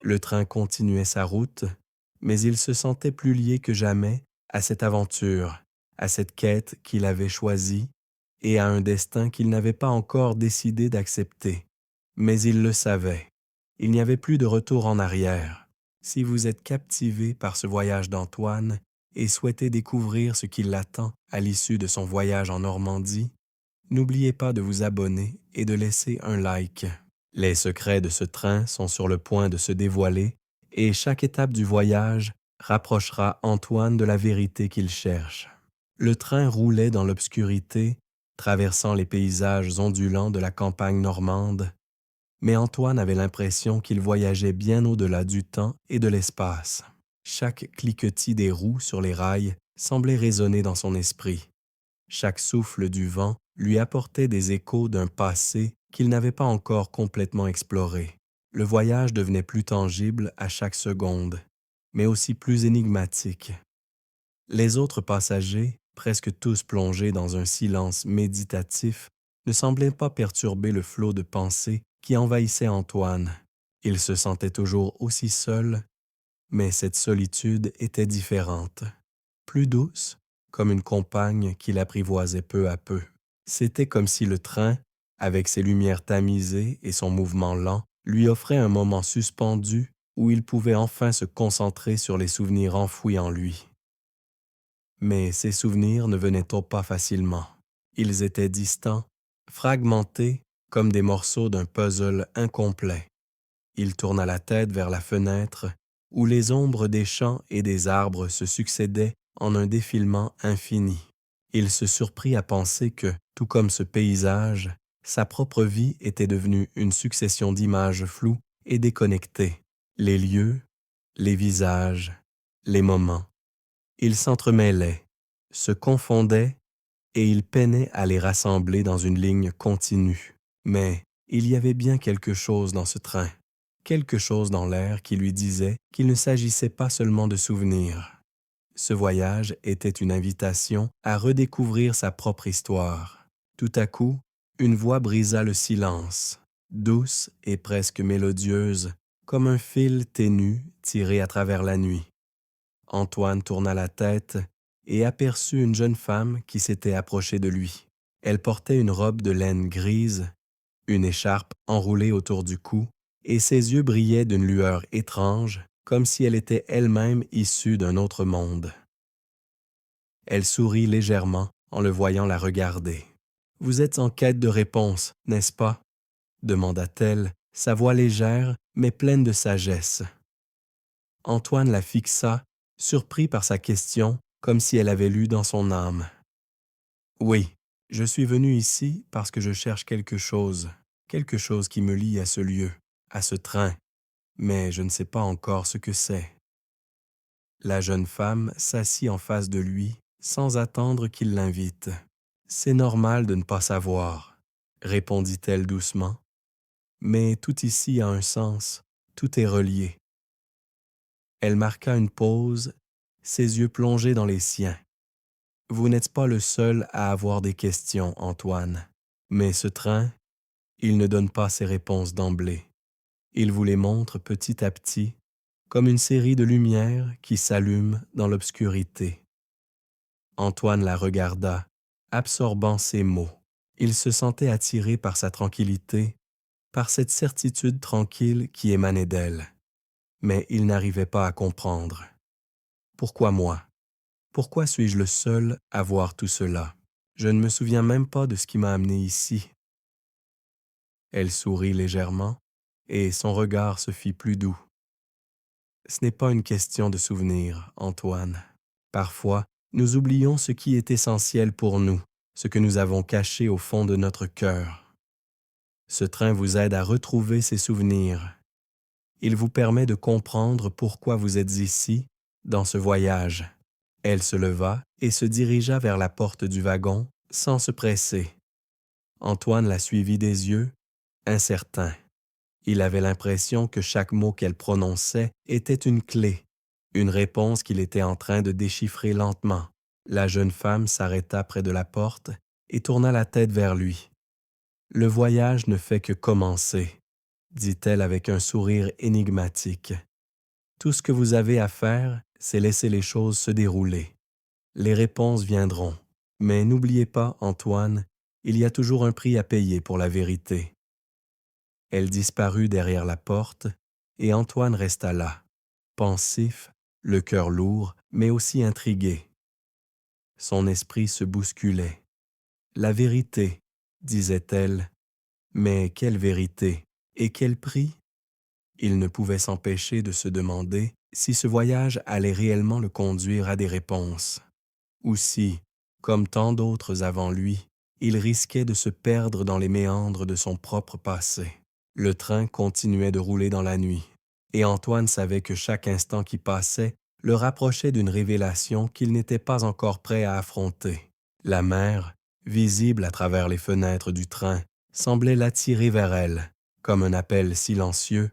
Le train continuait sa route, mais il se sentait plus lié que jamais à cette aventure, à cette quête qu'il avait choisie et à un destin qu'il n'avait pas encore décidé d'accepter. Mais il le savait. Il n'y avait plus de retour en arrière. Si vous êtes captivé par ce voyage d'Antoine et souhaitez découvrir ce qui l'attend à l'issue de son voyage en Normandie, n'oubliez pas de vous abonner et de laisser un like. Les secrets de ce train sont sur le point de se dévoiler et chaque étape du voyage rapprochera Antoine de la vérité qu'il cherche. Le train roulait dans l'obscurité, traversant les paysages ondulants de la campagne normande, mais Antoine avait l'impression qu'il voyageait bien au-delà du temps et de l'espace. Chaque cliquetis des roues sur les rails semblait résonner dans son esprit. Chaque souffle du vent lui apportait des échos d'un passé qu'il n'avait pas encore complètement exploré. Le voyage devenait plus tangible à chaque seconde, mais aussi plus énigmatique. Les autres passagers, presque tous plongés dans un silence méditatif, ne semblaient pas perturber le flot de pensées qui envahissait Antoine. Il se sentait toujours aussi seul, mais cette solitude était différente, plus douce, comme une compagne qui l'apprivoisait peu à peu. C'était comme si le train, avec ses lumières tamisées et son mouvement lent, lui offrait un moment suspendu où il pouvait enfin se concentrer sur les souvenirs enfouis en lui. Mais ces souvenirs ne venaient pas facilement. Ils étaient distants, fragmentés comme des morceaux d'un puzzle incomplet. Il tourna la tête vers la fenêtre, où les ombres des champs et des arbres se succédaient en un défilement infini. Il se surprit à penser que, tout comme ce paysage, sa propre vie était devenue une succession d'images floues et déconnectées. Les lieux, les visages, les moments. Ils s'entremêlaient, se confondaient, et il peinait à les rassembler dans une ligne continue. Mais il y avait bien quelque chose dans ce train, quelque chose dans l'air qui lui disait qu'il ne s'agissait pas seulement de souvenirs. Ce voyage était une invitation à redécouvrir sa propre histoire. Tout à coup, une voix brisa le silence, douce et presque mélodieuse, comme un fil ténu tiré à travers la nuit. Antoine tourna la tête et aperçut une jeune femme qui s'était approchée de lui. Elle portait une robe de laine grise, une écharpe enroulée autour du cou, et ses yeux brillaient d'une lueur étrange, comme si elle était elle-même issue d'un autre monde. Elle sourit légèrement en le voyant la regarder. « Vous êtes en quête de réponse, n'est-ce pas ?» demanda-t-elle, sa voix légère mais pleine de sagesse. Antoine la fixa, surpris par sa question, comme si elle avait lu dans son âme. « Oui, je suis venu ici parce que je cherche quelque chose qui me lie à ce lieu, à ce train, mais je ne sais pas encore ce que c'est. » La jeune femme s'assit en face de lui, sans attendre qu'il l'invite. « C'est normal de ne pas savoir, » répondit-elle doucement. « Mais tout ici a un sens, tout est relié. » Elle marqua une pause, ses yeux plongés dans les siens. « Vous n'êtes pas le seul à avoir des questions, Antoine. Mais ce train, il ne donne pas ses réponses d'emblée. Il vous les montre petit à petit, comme une série de lumières qui s'allument dans l'obscurité. » Antoine la regarda, absorbant ses mots. Il se sentait attiré par sa tranquillité, par cette certitude tranquille qui émanait d'elle. Mais il n'arrivait pas à comprendre. Pourquoi moi? Pourquoi suis-je le seul à voir tout cela? Je ne me souviens même pas de ce qui m'a amené ici. Elle sourit légèrement, et son regard se fit plus doux. Ce n'est pas une question de souvenir, Antoine. Parfois, nous oublions ce qui est essentiel pour nous, ce que nous avons caché au fond de notre cœur. Ce train vous aide à retrouver ces souvenirs. Il vous permet de comprendre pourquoi vous êtes ici, dans ce voyage. Elle se leva et se dirigea vers la porte du wagon, sans se presser. Antoine la suivit des yeux, incertain. Il avait l'impression que chaque mot qu'elle prononçait était une clé, une réponse qu'il était en train de déchiffrer lentement. La jeune femme s'arrêta près de la porte et tourna la tête vers lui. « Le voyage ne fait que commencer, » dit-elle avec un sourire énigmatique. « Tout ce que vous avez à faire, c'est laisser les choses se dérouler. Les réponses viendront. Mais n'oubliez pas, Antoine, il y a toujours un prix à payer pour la vérité. » Elle disparut derrière la porte, et Antoine resta là, pensif, le cœur lourd, mais aussi intrigué. Son esprit se bousculait. « La vérité, » disait-elle. Mais quelle vérité? Et quel prix? Il ne pouvait s'empêcher de se demander si ce voyage allait réellement le conduire à des réponses, ou si, comme tant d'autres avant lui, il risquait de se perdre dans les méandres de son propre passé. Le train continuait de rouler dans la nuit, et Antoine savait que chaque instant qui passait le rapprochait d'une révélation qu'il n'était pas encore prêt à affronter. La mer, visible à travers les fenêtres du train, semblait l'attirer vers elle, comme un appel silencieux,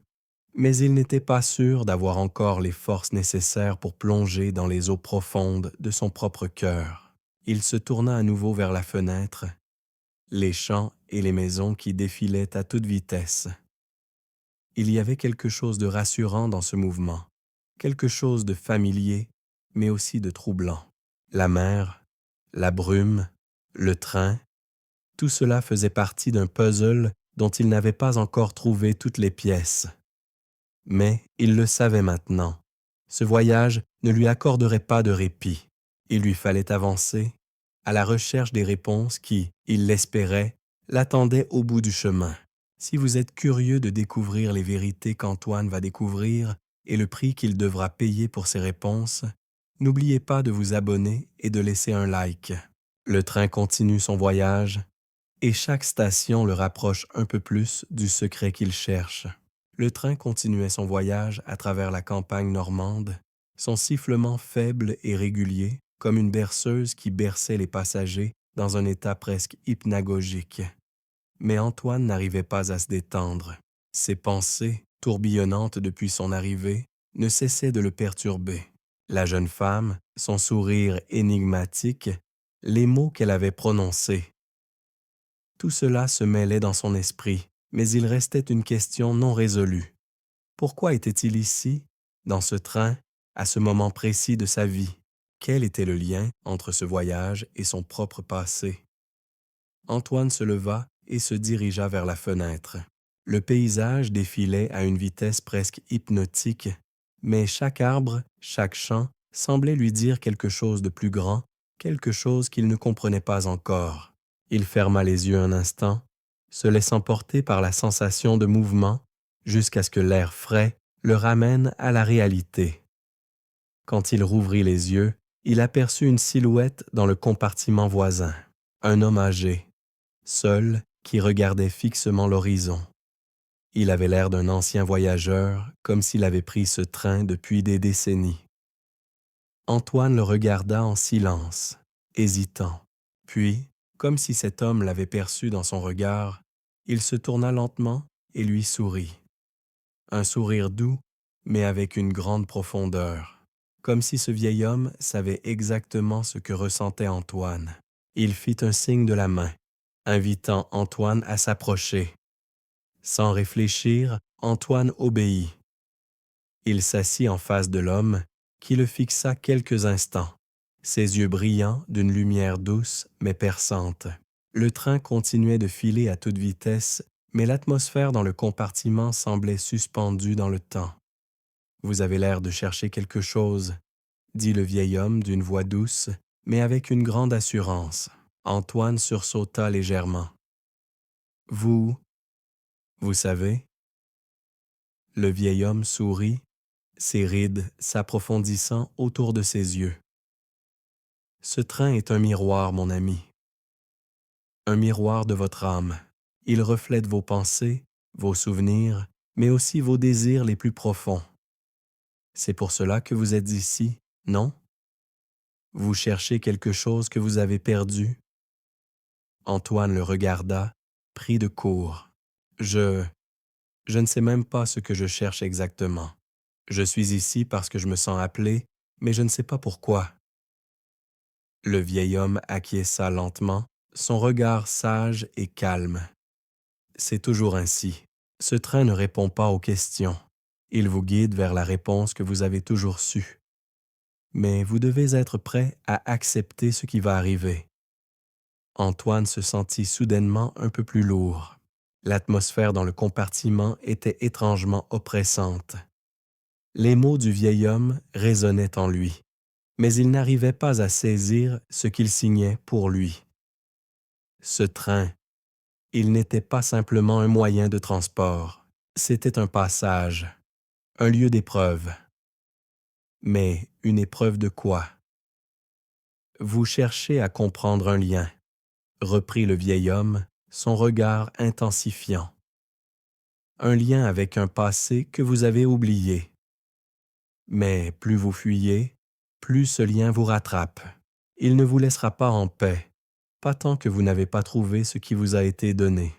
mais il n'était pas sûr d'avoir encore les forces nécessaires pour plonger dans les eaux profondes de son propre cœur. Il se tourna à nouveau vers la fenêtre, les champs et les maisons qui défilaient à toute vitesse. Il y avait quelque chose de rassurant dans ce mouvement, quelque chose de familier, mais aussi de troublant. La mer, la brume, le train, tout cela faisait partie d'un puzzle dont il n'avait pas encore trouvé toutes les pièces. Mais il le savait maintenant. Ce voyage ne lui accorderait pas de répit. Il lui fallait avancer à la recherche des réponses qui, il l'espérait, l'attendaient au bout du chemin. Si vous êtes curieux de découvrir les vérités qu'Antoine va découvrir et le prix qu'il devra payer pour ces réponses, n'oubliez pas de vous abonner et de laisser un like. Le train continue son voyage et chaque station le rapproche un peu plus du secret qu'il cherche. Le train continuait son voyage à travers la campagne normande, son sifflement faible et régulier, comme une berceuse qui berçait les passagers dans un état presque hypnagogique. Mais Antoine n'arrivait pas à se détendre. Ses pensées, tourbillonnantes depuis son arrivée, ne cessaient de le perturber. La jeune femme, son sourire énigmatique, les mots qu'elle avait prononcés. Tout cela se mêlait dans son esprit, mais il restait une question non résolue. Pourquoi était-il ici, dans ce train, à ce moment précis de sa vie? Quel était le lien entre ce voyage et son propre passé? Antoine se leva et se dirigea vers la fenêtre. Le paysage défilait à une vitesse presque hypnotique, mais chaque arbre, chaque champ semblait lui dire quelque chose de plus grand, quelque chose qu'il ne comprenait pas encore. Il ferma les yeux un instant, se laissant porter par la sensation de mouvement, jusqu'à ce que l'air frais le ramène à la réalité. Quand il rouvrit les yeux, il aperçut une silhouette dans le compartiment voisin, un homme âgé, seul, qui regardait fixement l'horizon. Il avait l'air d'un ancien voyageur, comme s'il avait pris ce train depuis des décennies. Antoine le regarda en silence, hésitant. Puis, comme si cet homme l'avait perçu dans son regard, il se tourna lentement et lui sourit. Un sourire doux, mais avec une grande profondeur, comme si ce vieil homme savait exactement ce que ressentait Antoine. Il fit un signe de la main, invitant Antoine à s'approcher. Sans réfléchir, Antoine obéit. Il s'assit en face de l'homme, qui le fixa quelques instants, ses yeux brillants d'une lumière douce mais perçante. Le train continuait de filer à toute vitesse, mais l'atmosphère dans le compartiment semblait suspendue dans le temps. « Vous avez l'air de chercher quelque chose », dit le vieil homme d'une voix douce, mais avec une grande assurance. Antoine sursauta légèrement. « Vous savez ?» Le vieil homme sourit, ses rides s'approfondissant autour de ses yeux. Ce train est un miroir, mon ami, un miroir de votre âme. Il reflète vos pensées, vos souvenirs, mais aussi vos désirs les plus profonds. C'est pour cela que vous êtes ici, non? Vous cherchez quelque chose que vous avez perdu? Antoine le regarda, pris de court. Je ne sais même pas ce que je cherche exactement. Je suis ici parce que je me sens appelé, mais je ne sais pas pourquoi. Le vieil homme acquiesça lentement, son regard sage et calme. C'est toujours ainsi. Ce train ne répond pas aux questions. Il vous guide vers la réponse que vous avez toujours sue. Mais vous devez être prêt à accepter ce qui va arriver. Antoine se sentit soudainement un peu plus lourd. L'atmosphère dans le compartiment était étrangement oppressante. Les mots du vieil homme résonnaient en lui, mais il n'arrivait pas à saisir ce qu'il signait pour lui. Ce train, il n'était pas simplement un moyen de transport, c'était un passage, un lieu d'épreuve. Mais une épreuve de quoi? Vous cherchez à comprendre un lien, reprit le vieil homme, son regard intensifiant. Un lien avec un passé que vous avez oublié. Mais plus vous fuyez, plus ce lien vous rattrape. Il ne vous laissera pas en paix, pas tant que vous n'avez pas trouvé ce qui vous a été donné.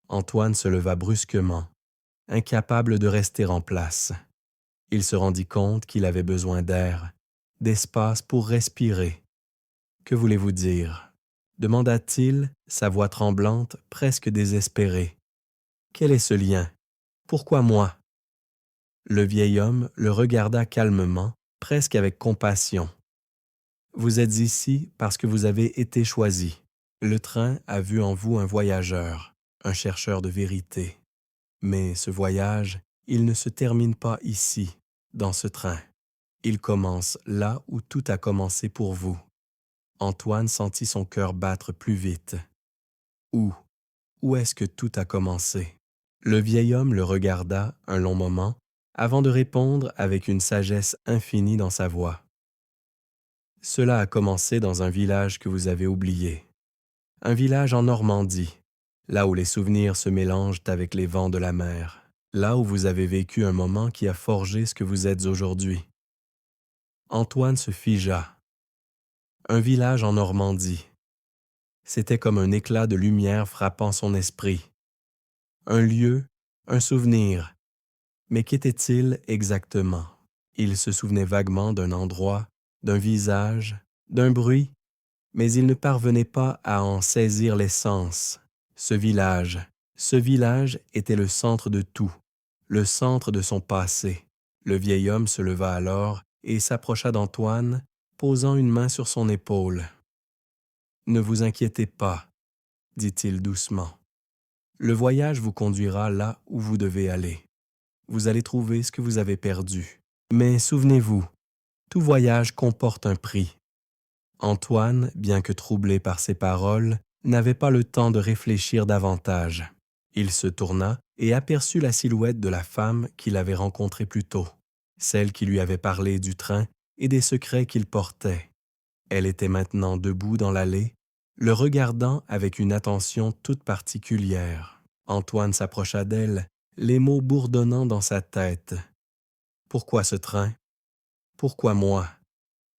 Antoine se leva brusquement, incapable de rester en place. Il se rendit compte qu'il avait besoin d'air, d'espace pour respirer. « Que voulez-vous dire ?» demanda-t-il, sa voix tremblante, presque désespérée. « Quel est ce lien? Pourquoi moi ?» Le vieil homme le regarda calmement, presque avec compassion. « Vous êtes ici parce que vous avez été choisi. Le train a vu en vous un voyageur, un chercheur de vérité. Mais ce voyage, il ne se termine pas ici, dans ce train. Il commence là où tout a commencé pour vous. » Antoine sentit son cœur battre plus vite. Où? Où est-ce que tout a commencé? Le vieil homme le regarda un long moment avant de répondre avec une sagesse infinie dans sa voix. Cela a commencé dans un village que vous avez oublié. Un village en Normandie, là où les souvenirs se mélangent avec les vents de la mer, là où vous avez vécu un moment qui a forgé ce que vous êtes aujourd'hui. Antoine se figea. Un village en Normandie. C'était comme un éclat de lumière frappant son esprit. Un lieu, un souvenir. Mais qu'était-il exactement? Il se souvenait vaguement d'un endroit, d'un visage, d'un bruit, mais il ne parvenait pas à en saisir l'essence. Ce village était le centre de tout, le centre de son passé. Le vieil homme se leva alors et s'approcha d'Antoine, posant une main sur son épaule. « Ne vous inquiétez pas, » dit-il doucement. « Le voyage vous conduira là où vous devez aller. Vous allez trouver ce que vous avez perdu. Mais souvenez-vous, tout voyage comporte un prix. » Antoine, bien que troublé par ces paroles, n'avait pas le temps de réfléchir davantage. Il se tourna et aperçut la silhouette de la femme qu'il avait rencontrée plus tôt, celle qui lui avait parlé du train et des secrets qu'il portait. Elle était maintenant debout dans l'allée, le regardant avec une attention toute particulière. Antoine s'approcha d'elle, les mots bourdonnant dans sa tête. « Pourquoi ce train? Pourquoi moi ?»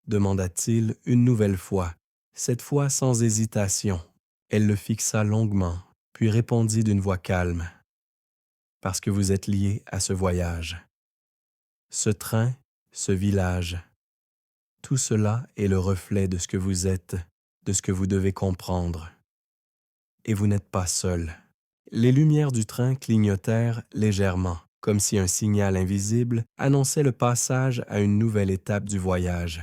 demanda-t-il une nouvelle fois, cette fois sans hésitation. Elle le fixa longuement, puis répondit d'une voix calme. « Parce que vous êtes lié à ce voyage. Ce train, ce village. Tout cela est le reflet de ce que vous êtes, de ce que vous devez comprendre. Et vous n'êtes pas seul. » Les lumières du train clignotèrent légèrement, comme si un signal invisible annonçait le passage à une nouvelle étape du voyage.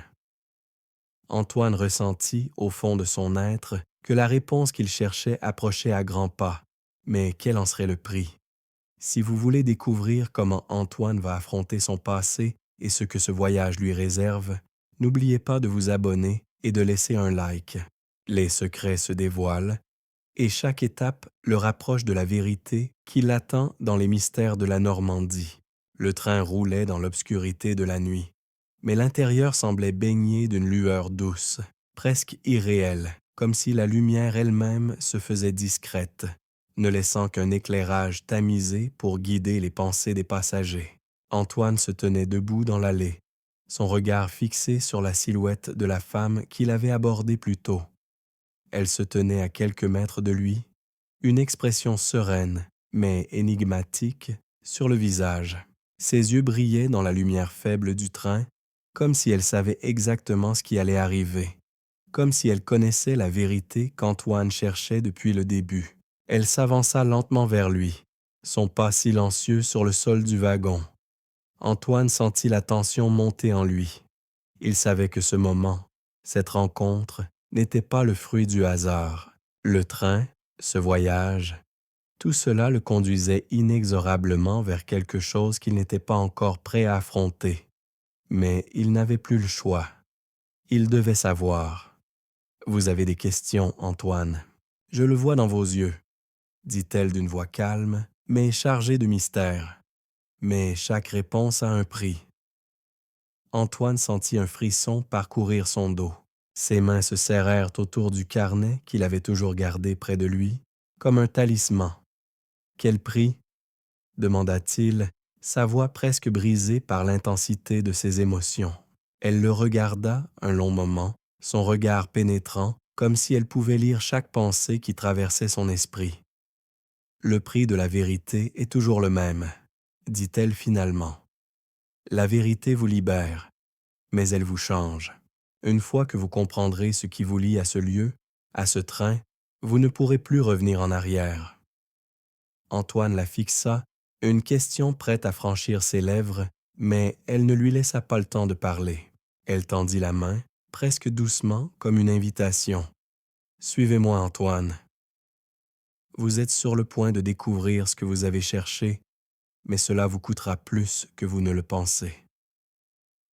Antoine ressentit, au fond de son être, que la réponse qu'il cherchait approchait à grands pas. Mais quel en serait le prix? Si vous voulez découvrir comment Antoine va affronter son passé et ce que ce voyage lui réserve, n'oubliez pas de vous abonner et de laisser un like. Les secrets se dévoilent, et chaque étape le rapproche de la vérité qui l'attend dans les mystères de la Normandie. Le train roulait dans l'obscurité de la nuit, mais l'intérieur semblait baigné d'une lueur douce, presque irréelle, comme si la lumière elle-même se faisait discrète, ne laissant qu'un éclairage tamisé pour guider les pensées des passagers. Antoine se tenait debout dans l'allée, son regard fixé sur la silhouette de la femme qu'il avait abordée plus tôt. Elle se tenait à quelques mètres de lui, une expression sereine, mais énigmatique, sur le visage. Ses yeux brillaient dans la lumière faible du train, comme si elle savait exactement ce qui allait arriver, comme si elle connaissait la vérité qu'Antoine cherchait depuis le début. Elle s'avança lentement vers lui, son pas silencieux sur le sol du wagon. Antoine sentit la tension monter en lui. Il savait que ce moment, cette rencontre, n'était pas le fruit du hasard. Le train, ce voyage, tout cela le conduisait inexorablement vers quelque chose qu'il n'était pas encore prêt à affronter. Mais il n'avait plus le choix. Il devait savoir. « Vous avez des questions, Antoine. Je le vois dans vos yeux, » dit-elle d'une voix calme, mais chargée de mystère. Mais chaque réponse a un prix. Antoine sentit un frisson parcourir son dos. Ses mains se serrèrent autour du carnet qu'il avait toujours gardé près de lui, comme un talisman. « Quel prix ?» demanda-t-il, sa voix presque brisée par l'intensité de ses émotions. Elle le regarda un long moment, son regard pénétrant, comme si elle pouvait lire chaque pensée qui traversait son esprit. « Le prix de la vérité est toujours le même, » dit-elle finalement. « La vérité vous libère, mais elle vous change. Une fois que vous comprendrez ce qui vous lie à ce lieu, à ce train, vous ne pourrez plus revenir en arrière. » Antoine la fixa, une question prête à franchir ses lèvres, mais elle ne lui laissa pas le temps de parler. Elle tendit la main, presque doucement, comme une invitation. « Suivez-moi, Antoine. Vous êtes sur le point de découvrir ce que vous avez cherché, mais cela vous coûtera plus que vous ne le pensez. »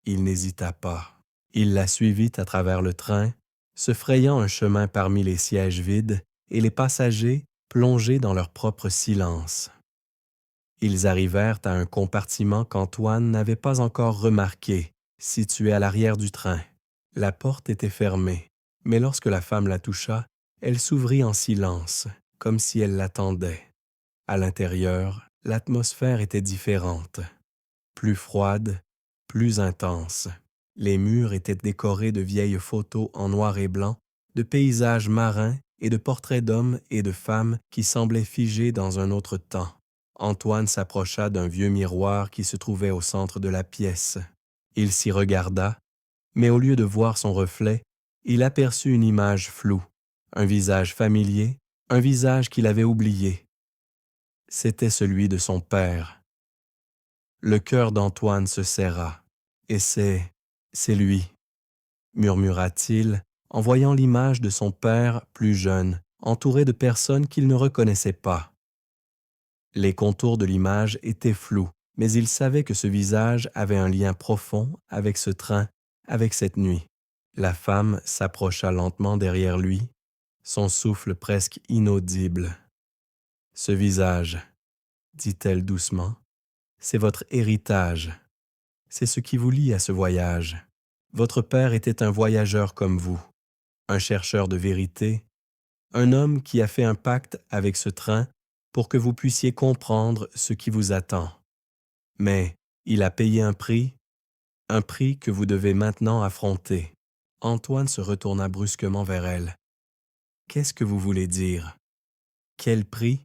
Il n'hésita pas. Il la suivit à travers le train, se frayant un chemin parmi les sièges vides et les passagers plongés dans leur propre silence. Ils arrivèrent à un compartiment qu'Antoine n'avait pas encore remarqué, situé à l'arrière du train. La porte était fermée, mais lorsque la femme la toucha, elle s'ouvrit en silence, comme si elle l'attendait. À l'intérieur, l'atmosphère était différente, plus froide, plus intense. Les murs étaient décorés de vieilles photos en noir et blanc, de paysages marins et de portraits d'hommes et de femmes qui semblaient figés dans un autre temps. Antoine s'approcha d'un vieux miroir qui se trouvait au centre de la pièce. Il s'y regarda, mais au lieu de voir son reflet, il aperçut une image floue, un visage familier, un visage qu'il avait oublié. C'était celui de son père. Le cœur d'Antoine se serra. « Et c'est lui, » murmura-t-il, en voyant l'image de son père plus jeune, entouré de personnes qu'il ne reconnaissait pas. Les contours de l'image étaient flous, mais il savait que ce visage avait un lien profond avec ce train, avec cette nuit. La femme s'approcha lentement derrière lui, son souffle presque inaudible. « Ce visage, » dit-elle doucement, « c'est votre héritage. C'est ce qui vous lie à ce voyage. Votre père était un voyageur comme vous, un chercheur de vérité, un homme qui a fait un pacte avec ce train pour que vous puissiez comprendre ce qui vous attend. Mais il a payé un prix que vous devez maintenant affronter. » Antoine se retourna brusquement vers elle. « Qu'est-ce que vous voulez dire? Quel prix? »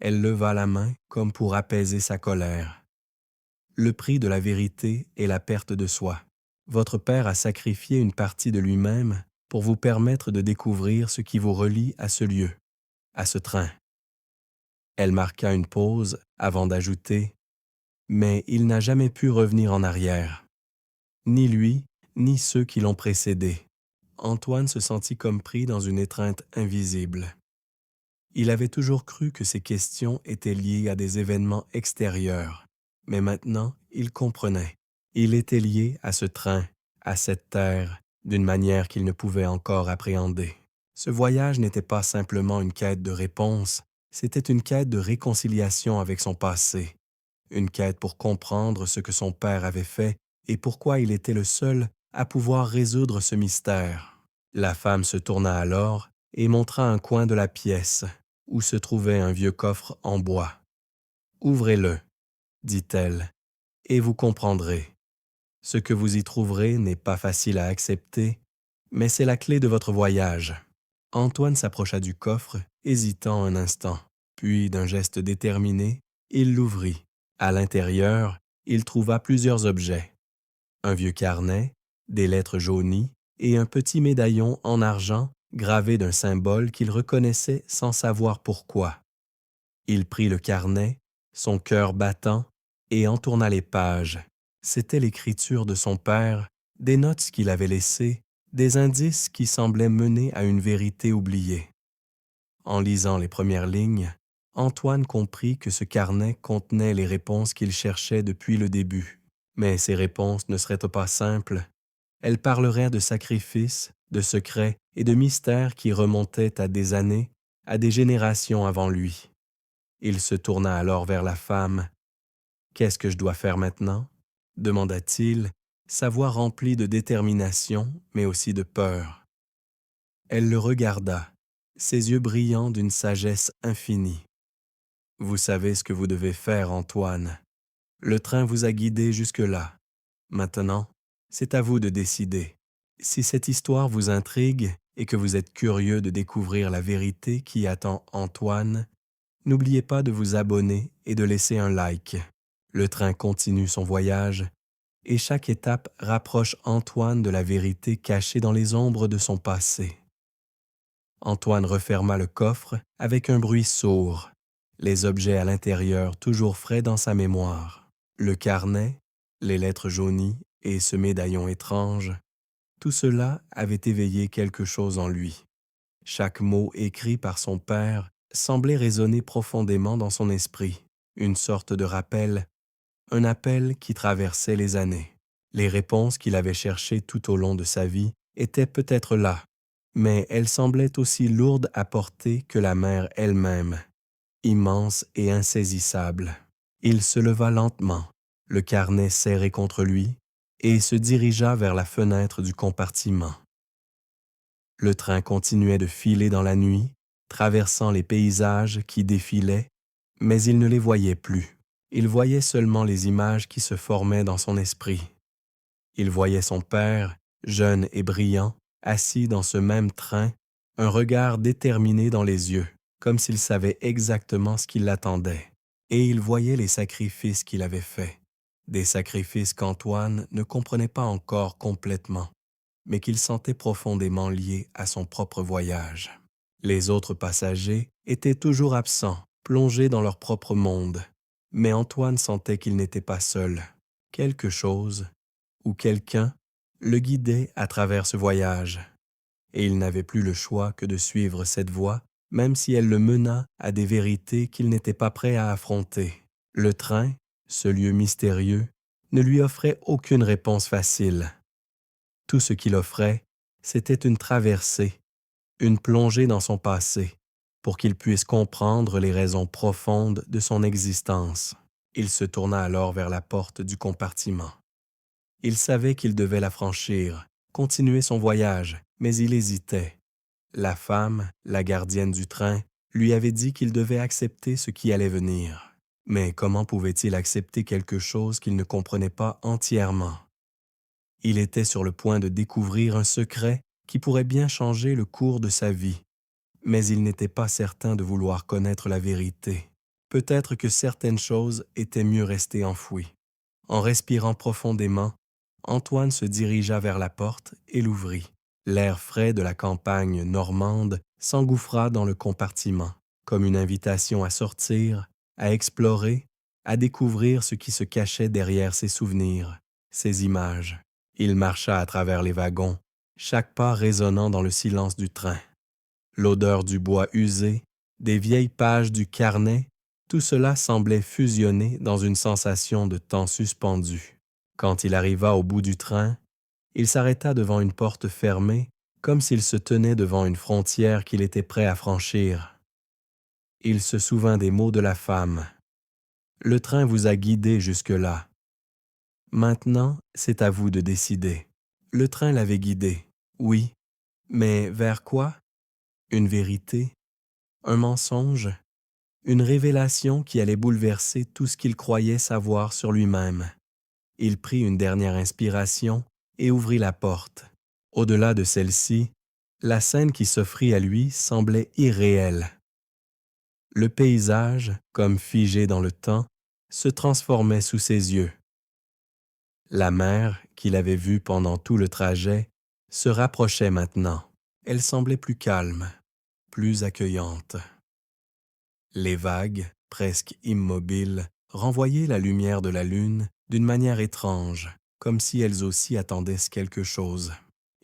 Elle leva la main comme pour apaiser sa colère. « Le prix de la vérité est la perte de soi. Votre père a sacrifié une partie de lui-même pour vous permettre de découvrir ce qui vous relie à ce lieu, à ce train. » Elle marqua une pause avant d'ajouter « Mais il n'a jamais pu revenir en arrière. Ni lui, ni ceux qui l'ont précédé. » Antoine se sentit comme pris dans une étreinte invisible. Il avait toujours cru que ces questions étaient liées à des événements extérieurs, mais maintenant il comprenait. Il était lié à ce train, à cette terre, d'une manière qu'il ne pouvait encore appréhender. Ce voyage n'était pas simplement une quête de réponse, c'était une quête de réconciliation avec son passé, une quête pour comprendre ce que son père avait fait et pourquoi il était le seul à pouvoir résoudre ce mystère. La femme se tourna alors et montra un coin de la pièce où se trouvait un vieux coffre en bois. « Ouvrez-le, dit-elle, et vous comprendrez. Ce que vous y trouverez n'est pas facile à accepter, mais c'est la clé de votre voyage. » Antoine s'approcha du coffre, hésitant un instant. Puis, d'un geste déterminé, il l'ouvrit. À l'intérieur, il trouva plusieurs objets. Un vieux carnet, des lettres jaunies et un petit médaillon en argent gravé d'un symbole qu'il reconnaissait sans savoir pourquoi. Il prit le carnet, son cœur battant, et en tourna les pages. C'était l'écriture de son père, des notes qu'il avait laissées, des indices qui semblaient mener à une vérité oubliée. En lisant les premières lignes, Antoine comprit que ce carnet contenait les réponses qu'il cherchait depuis le début. Mais ces réponses ne seraient pas simples. Elles parleraient de sacrifices, de secrets et de mystères qui remontaient à des années, à des générations avant lui. Il se tourna alors vers la femme. « Qu'est-ce que je dois faire maintenant ?» demanda-t-il, sa voix remplie de détermination, mais aussi de peur. Elle le regarda, ses yeux brillants d'une sagesse infinie. « Vous savez ce que vous devez faire, Antoine. Le train vous a guidé jusque-là. Maintenant, c'est à vous de décider. Si cette histoire vous intrigue et que vous êtes curieux de découvrir la vérité qui attend Antoine, n'oubliez pas de vous abonner et de laisser un like. Le train continue son voyage et chaque étape rapproche Antoine de la vérité cachée dans les ombres de son passé. » Antoine referma le coffre avec un bruit sourd, les objets à l'intérieur toujours frais dans sa mémoire. Le carnet, les lettres jaunies et ce médaillon étrange, tout cela avait éveillé quelque chose en lui. Chaque mot écrit par son père semblait résonner profondément dans son esprit, une sorte de rappel, un appel qui traversait les années. Les réponses qu'il avait cherchées tout au long de sa vie étaient peut-être là, mais elles semblaient aussi lourdes à porter que la mer elle-même, immense et insaisissable. Il se leva lentement, le carnet serré contre lui, et se dirigea vers la fenêtre du compartiment. Le train continuait de filer dans la nuit, traversant les paysages qui défilaient, mais il ne les voyait plus. Il voyait seulement les images qui se formaient dans son esprit. Il voyait son père, jeune et brillant, assis dans ce même train, un regard déterminé dans les yeux, comme s'il savait exactement ce qui l'attendait. Et il voyait les sacrifices qu'il avait faits, des sacrifices qu'Antoine ne comprenait pas encore complètement, mais qu'il sentait profondément liés à son propre voyage. Les autres passagers étaient toujours absents, plongés dans leur propre monde, mais Antoine sentait qu'il n'était pas seul. Quelque chose, ou quelqu'un, le guidait à travers ce voyage, et il n'avait plus le choix que de suivre cette voie, même si elle le mena à des vérités qu'il n'était pas prêt à affronter. Le train, ce lieu mystérieux, ne lui offrait aucune réponse facile. Tout ce qu'il offrait, c'était une traversée, une plongée dans son passé, pour qu'il puisse comprendre les raisons profondes de son existence. Il se tourna alors vers la porte du compartiment. Il savait qu'il devait la franchir, continuer son voyage, mais il hésitait. La femme, la gardienne du train, lui avait dit qu'il devait accepter ce qui allait venir. Mais comment pouvait-il accepter quelque chose qu'il ne comprenait pas entièrement? Il était sur le point de découvrir un secret qui pourrait bien changer le cours de sa vie, mais il n'était pas certain de vouloir connaître la vérité. Peut-être que certaines choses étaient mieux restées enfouies. En respirant profondément, Antoine se dirigea vers la porte et l'ouvrit. L'air frais de la campagne normande s'engouffra dans le compartiment, comme une invitation à sortir, à explorer, à découvrir ce qui se cachait derrière ses souvenirs, ses images. Il marcha à travers les wagons, chaque pas résonnant dans le silence du train. L'odeur du bois usé, des vieilles pages du carnet, tout cela semblait fusionner dans une sensation de temps suspendu. Quand il arriva au bout du train, il s'arrêta devant une porte fermée, comme s'il se tenait devant une frontière qu'il était prêt à franchir. Il se souvint des mots de la femme. Le train vous a guidé jusque-là. Maintenant, c'est à vous de décider. Le train l'avait guidé, oui, mais vers quoi? Une vérité? Un mensonge? Une révélation qui allait bouleverser tout ce qu'il croyait savoir sur lui-même. Il prit une dernière inspiration et ouvrit la porte. Au-delà de celle-ci, la scène qui s'offrit à lui semblait irréelle. Le paysage, comme figé dans le temps, se transformait sous ses yeux. La mer, qu'il avait vue pendant tout le trajet, se rapprochait maintenant. Elle semblait plus calme, plus accueillante. Les vagues, presque immobiles, renvoyaient la lumière de la lune d'une manière étrange, comme si elles aussi attendaient quelque chose.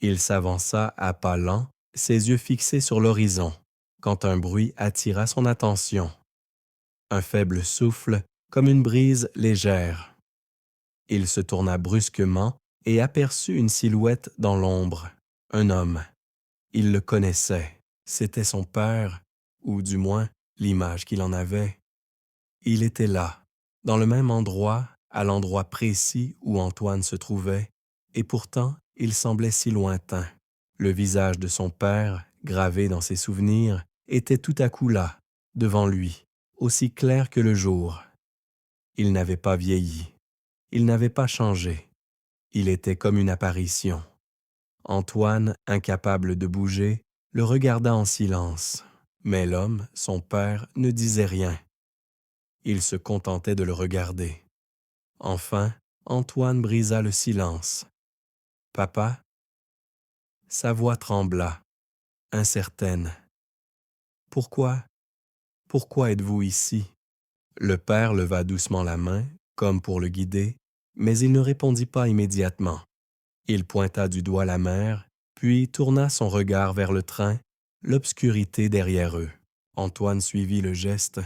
Il s'avança à pas lents, ses yeux fixés sur l'horizon, quand un bruit attira son attention. Un faible souffle, comme une brise légère. Il se tourna brusquement et aperçut une silhouette dans l'ombre, un homme. Il le connaissait, c'était son père, ou du moins l'image qu'il en avait. Il était là, dans le même endroit, à l'endroit précis où Antoine se trouvait, et pourtant il semblait si lointain. Le visage de son père, gravé dans ses souvenirs, était tout à coup là, devant lui, aussi clair que le jour. Il n'avait pas vieilli, il n'avait pas changé, il était comme une apparition. Antoine, incapable de bouger, le regarda en silence, mais l'homme, son père, ne disait rien. Il se contentait de le regarder. Enfin, Antoine brisa le silence. « Papa ?» Sa voix trembla, incertaine. « Pourquoi êtes-vous ici ?» Le père leva doucement la main, comme pour le guider, mais il ne répondit pas immédiatement. Il pointa du doigt la mer, puis tourna son regard vers le train, l'obscurité derrière eux. Antoine suivit le geste,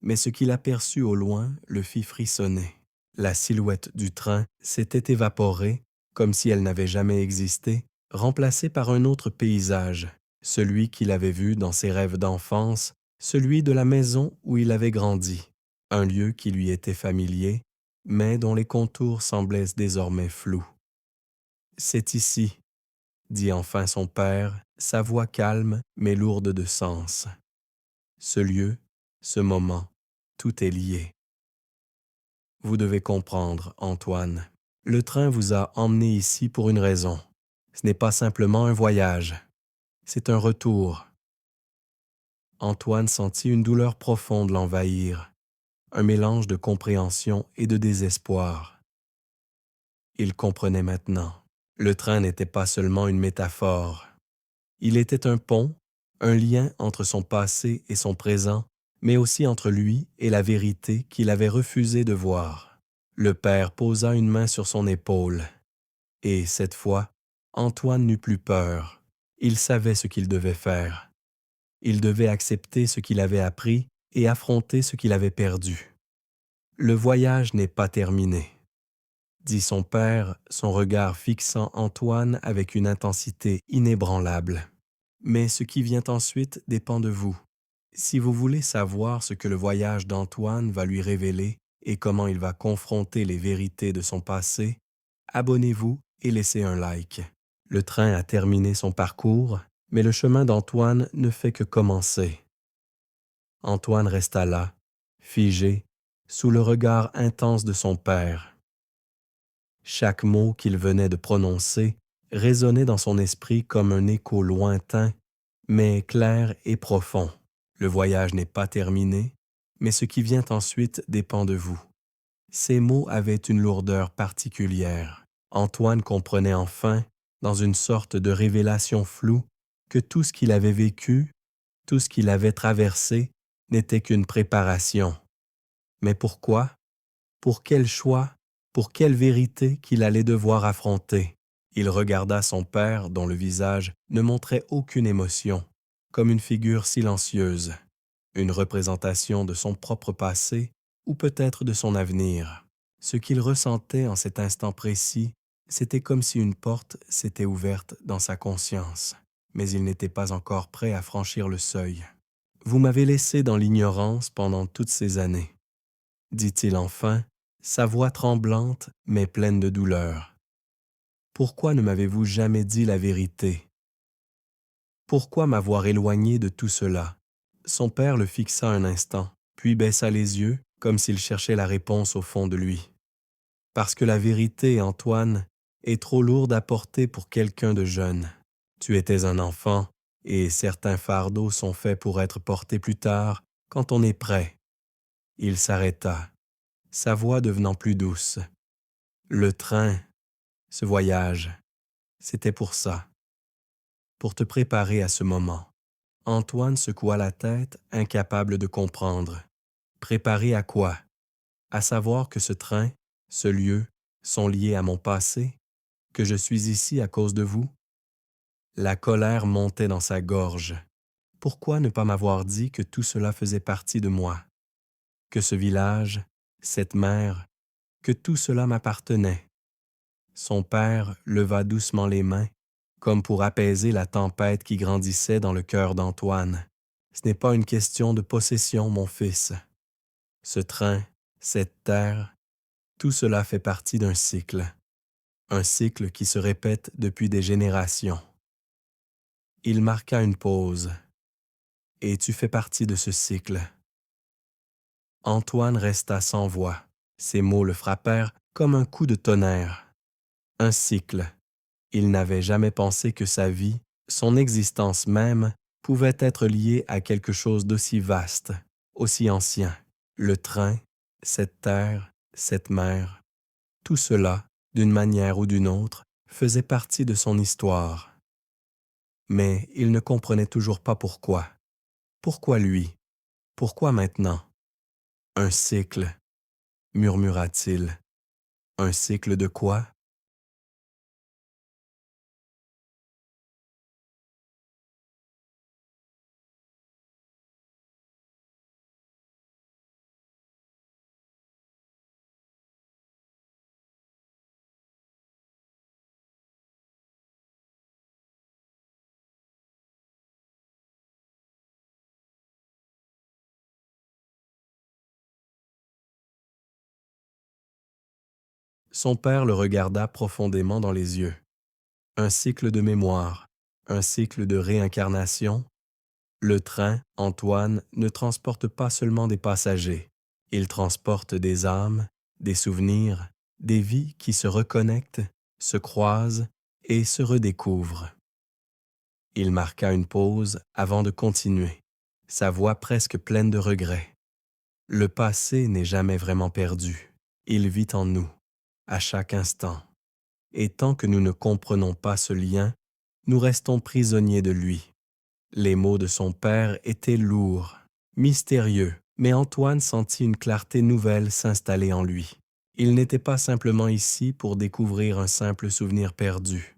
mais ce qu'il aperçut au loin le fit frissonner. La silhouette du train s'était évaporée, comme si elle n'avait jamais existé, remplacée par un autre paysage, celui qu'il avait vu dans ses rêves d'enfance, celui de la maison où il avait grandi, un lieu qui lui était familier, mais dont les contours semblaient désormais flous. « C'est ici », dit enfin son père, sa voix calme mais lourde de sens. Ce lieu, ce moment, tout est lié. Vous devez comprendre, Antoine. Le train vous a emmené ici pour une raison. Ce n'est pas simplement un voyage. C'est un retour. Antoine sentit une douleur profonde l'envahir, un mélange de compréhension et de désespoir. Il comprenait maintenant. Le train n'était pas seulement une métaphore. Il était un pont, un lien entre son passé et son présent, mais aussi entre lui et la vérité qu'il avait refusé de voir. Le père posa une main sur son épaule. Et cette fois, Antoine n'eut plus peur. Il savait ce qu'il devait faire. Il devait accepter ce qu'il avait appris et affronter ce qu'il avait perdu. Le voyage n'est pas terminé, dit son père, son regard fixant Antoine avec une intensité inébranlable. Mais ce qui vient ensuite dépend de vous. Si vous voulez savoir ce que le voyage d'Antoine va lui révéler et comment il va confronter les vérités de son passé, abonnez-vous et laissez un like. Le train a terminé son parcours, mais le chemin d'Antoine ne fait que commencer. Antoine resta là, figé, sous le regard intense de son père. Chaque mot qu'il venait de prononcer résonnait dans son esprit comme un écho lointain, mais clair et profond. Le voyage n'est pas terminé, mais ce qui vient ensuite dépend de vous. Ces mots avaient une lourdeur particulière. Antoine comprenait enfin, dans une sorte de révélation floue, que tout ce qu'il avait vécu, tout ce qu'il avait traversé, n'était qu'une préparation. Mais pourquoi? Pour quel choix? Pour quelle vérité qu'il allait devoir affronter? Il regarda son père dont le visage ne montrait aucune émotion, comme une figure silencieuse, une représentation de son propre passé ou peut-être de son avenir. Ce qu'il ressentait en cet instant précis, c'était comme si une porte s'était ouverte dans sa conscience, mais il n'était pas encore prêt à franchir le seuil. Vous m'avez laissé dans l'ignorance pendant toutes ces années. dit-il enfin, sa voix tremblante mais pleine de douleur. Pourquoi ne m'avez-vous jamais dit la vérité? Pourquoi m'avoir éloigné de tout cela? Son père le fixa un instant, puis baissa les yeux, comme s'il cherchait la réponse au fond de lui. Parce que la vérité, Antoine, est trop lourde à porter pour quelqu'un de jeune. Tu étais un enfant, et certains fardeaux sont faits pour être portés plus tard, quand on est prêt. Il s'arrêta, sa voix devenant plus douce. Le train, ce voyage, c'était pour ça, pour te préparer à ce moment. Antoine secoua la tête, incapable de comprendre. Préparer à quoi? À savoir que ce train, ce lieu, sont liés à mon passé, que je suis ici à cause de vous? La colère montait dans sa gorge. Pourquoi ne pas m'avoir dit que tout cela faisait partie de moi? Que ce village, cette mer, que tout cela m'appartenait? Son père leva doucement les mains, comme pour apaiser la tempête qui grandissait dans le cœur d'Antoine. Ce n'est pas une question de possession, mon fils. Ce train, cette terre, tout cela fait partie d'un cycle. Un cycle qui se répète depuis des générations. Il marqua une pause. Et tu fais partie de ce cycle. Antoine resta sans voix. Ces mots le frappèrent comme un coup de tonnerre. Un cycle. Il n'avait jamais pensé que sa vie, son existence même, pouvait être liée à quelque chose d'aussi vaste, aussi ancien. Le train, cette terre, cette mer, tout cela, d'une manière ou d'une autre, faisait partie de son histoire. Mais il ne comprenait toujours pas pourquoi. Pourquoi lui? Pourquoi maintenant? Un cycle, murmura-t-il. Un cycle de quoi? Son père le regarda profondément dans les yeux. Un cycle de mémoire, un cycle de réincarnation. Le train, Antoine, ne transporte pas seulement des passagers. Il transporte des âmes, des souvenirs, des vies qui se reconnectent, se croisent et se redécouvrent. Il marqua une pause avant de continuer, sa voix presque pleine de regret. Le passé n'est jamais vraiment perdu. Il vit en nous, à chaque instant. Et tant que nous ne comprenons pas ce lien, nous restons prisonniers de lui. Les mots de son père étaient lourds, mystérieux, mais Antoine sentit une clarté nouvelle s'installer en lui. Il n'était pas simplement ici pour découvrir un simple souvenir perdu.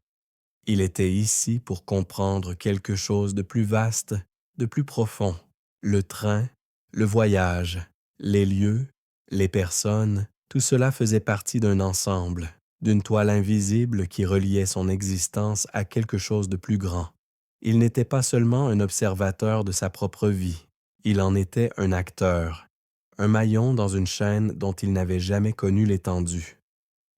Il était ici pour comprendre quelque chose de plus vaste, de plus profond. Le train, le voyage, les lieux, les personnes, tout cela faisait partie d'un ensemble, d'une toile invisible qui reliait son existence à quelque chose de plus grand. Il n'était pas seulement un observateur de sa propre vie, il en était un acteur, un maillon dans une chaîne dont il n'avait jamais connu l'étendue.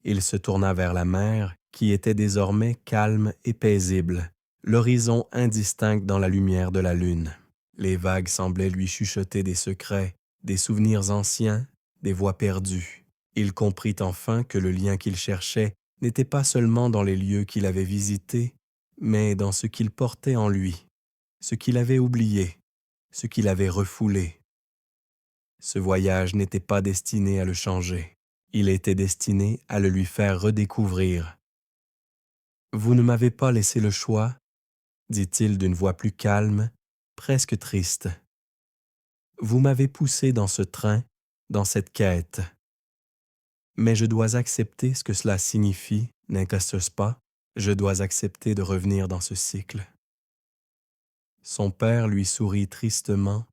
Il se tourna vers la mer, qui était désormais calme et paisible, l'horizon indistinct dans la lumière de la lune. Les vagues semblaient lui chuchoter des secrets, des souvenirs anciens, des voix perdues. Il comprit enfin que le lien qu'il cherchait n'était pas seulement dans les lieux qu'il avait visités, mais dans ce qu'il portait en lui, ce qu'il avait oublié, ce qu'il avait refoulé. Ce voyage n'était pas destiné à le changer. Il était destiné à le lui faire redécouvrir. « Vous ne m'avez pas laissé le choix, » dit-il d'une voix plus calme, presque triste. « Vous m'avez poussé dans ce train, dans cette quête. Mais je dois accepter ce que cela signifie, n'est-ce pas? Je dois accepter de revenir dans ce cycle. » Son père lui sourit tristement,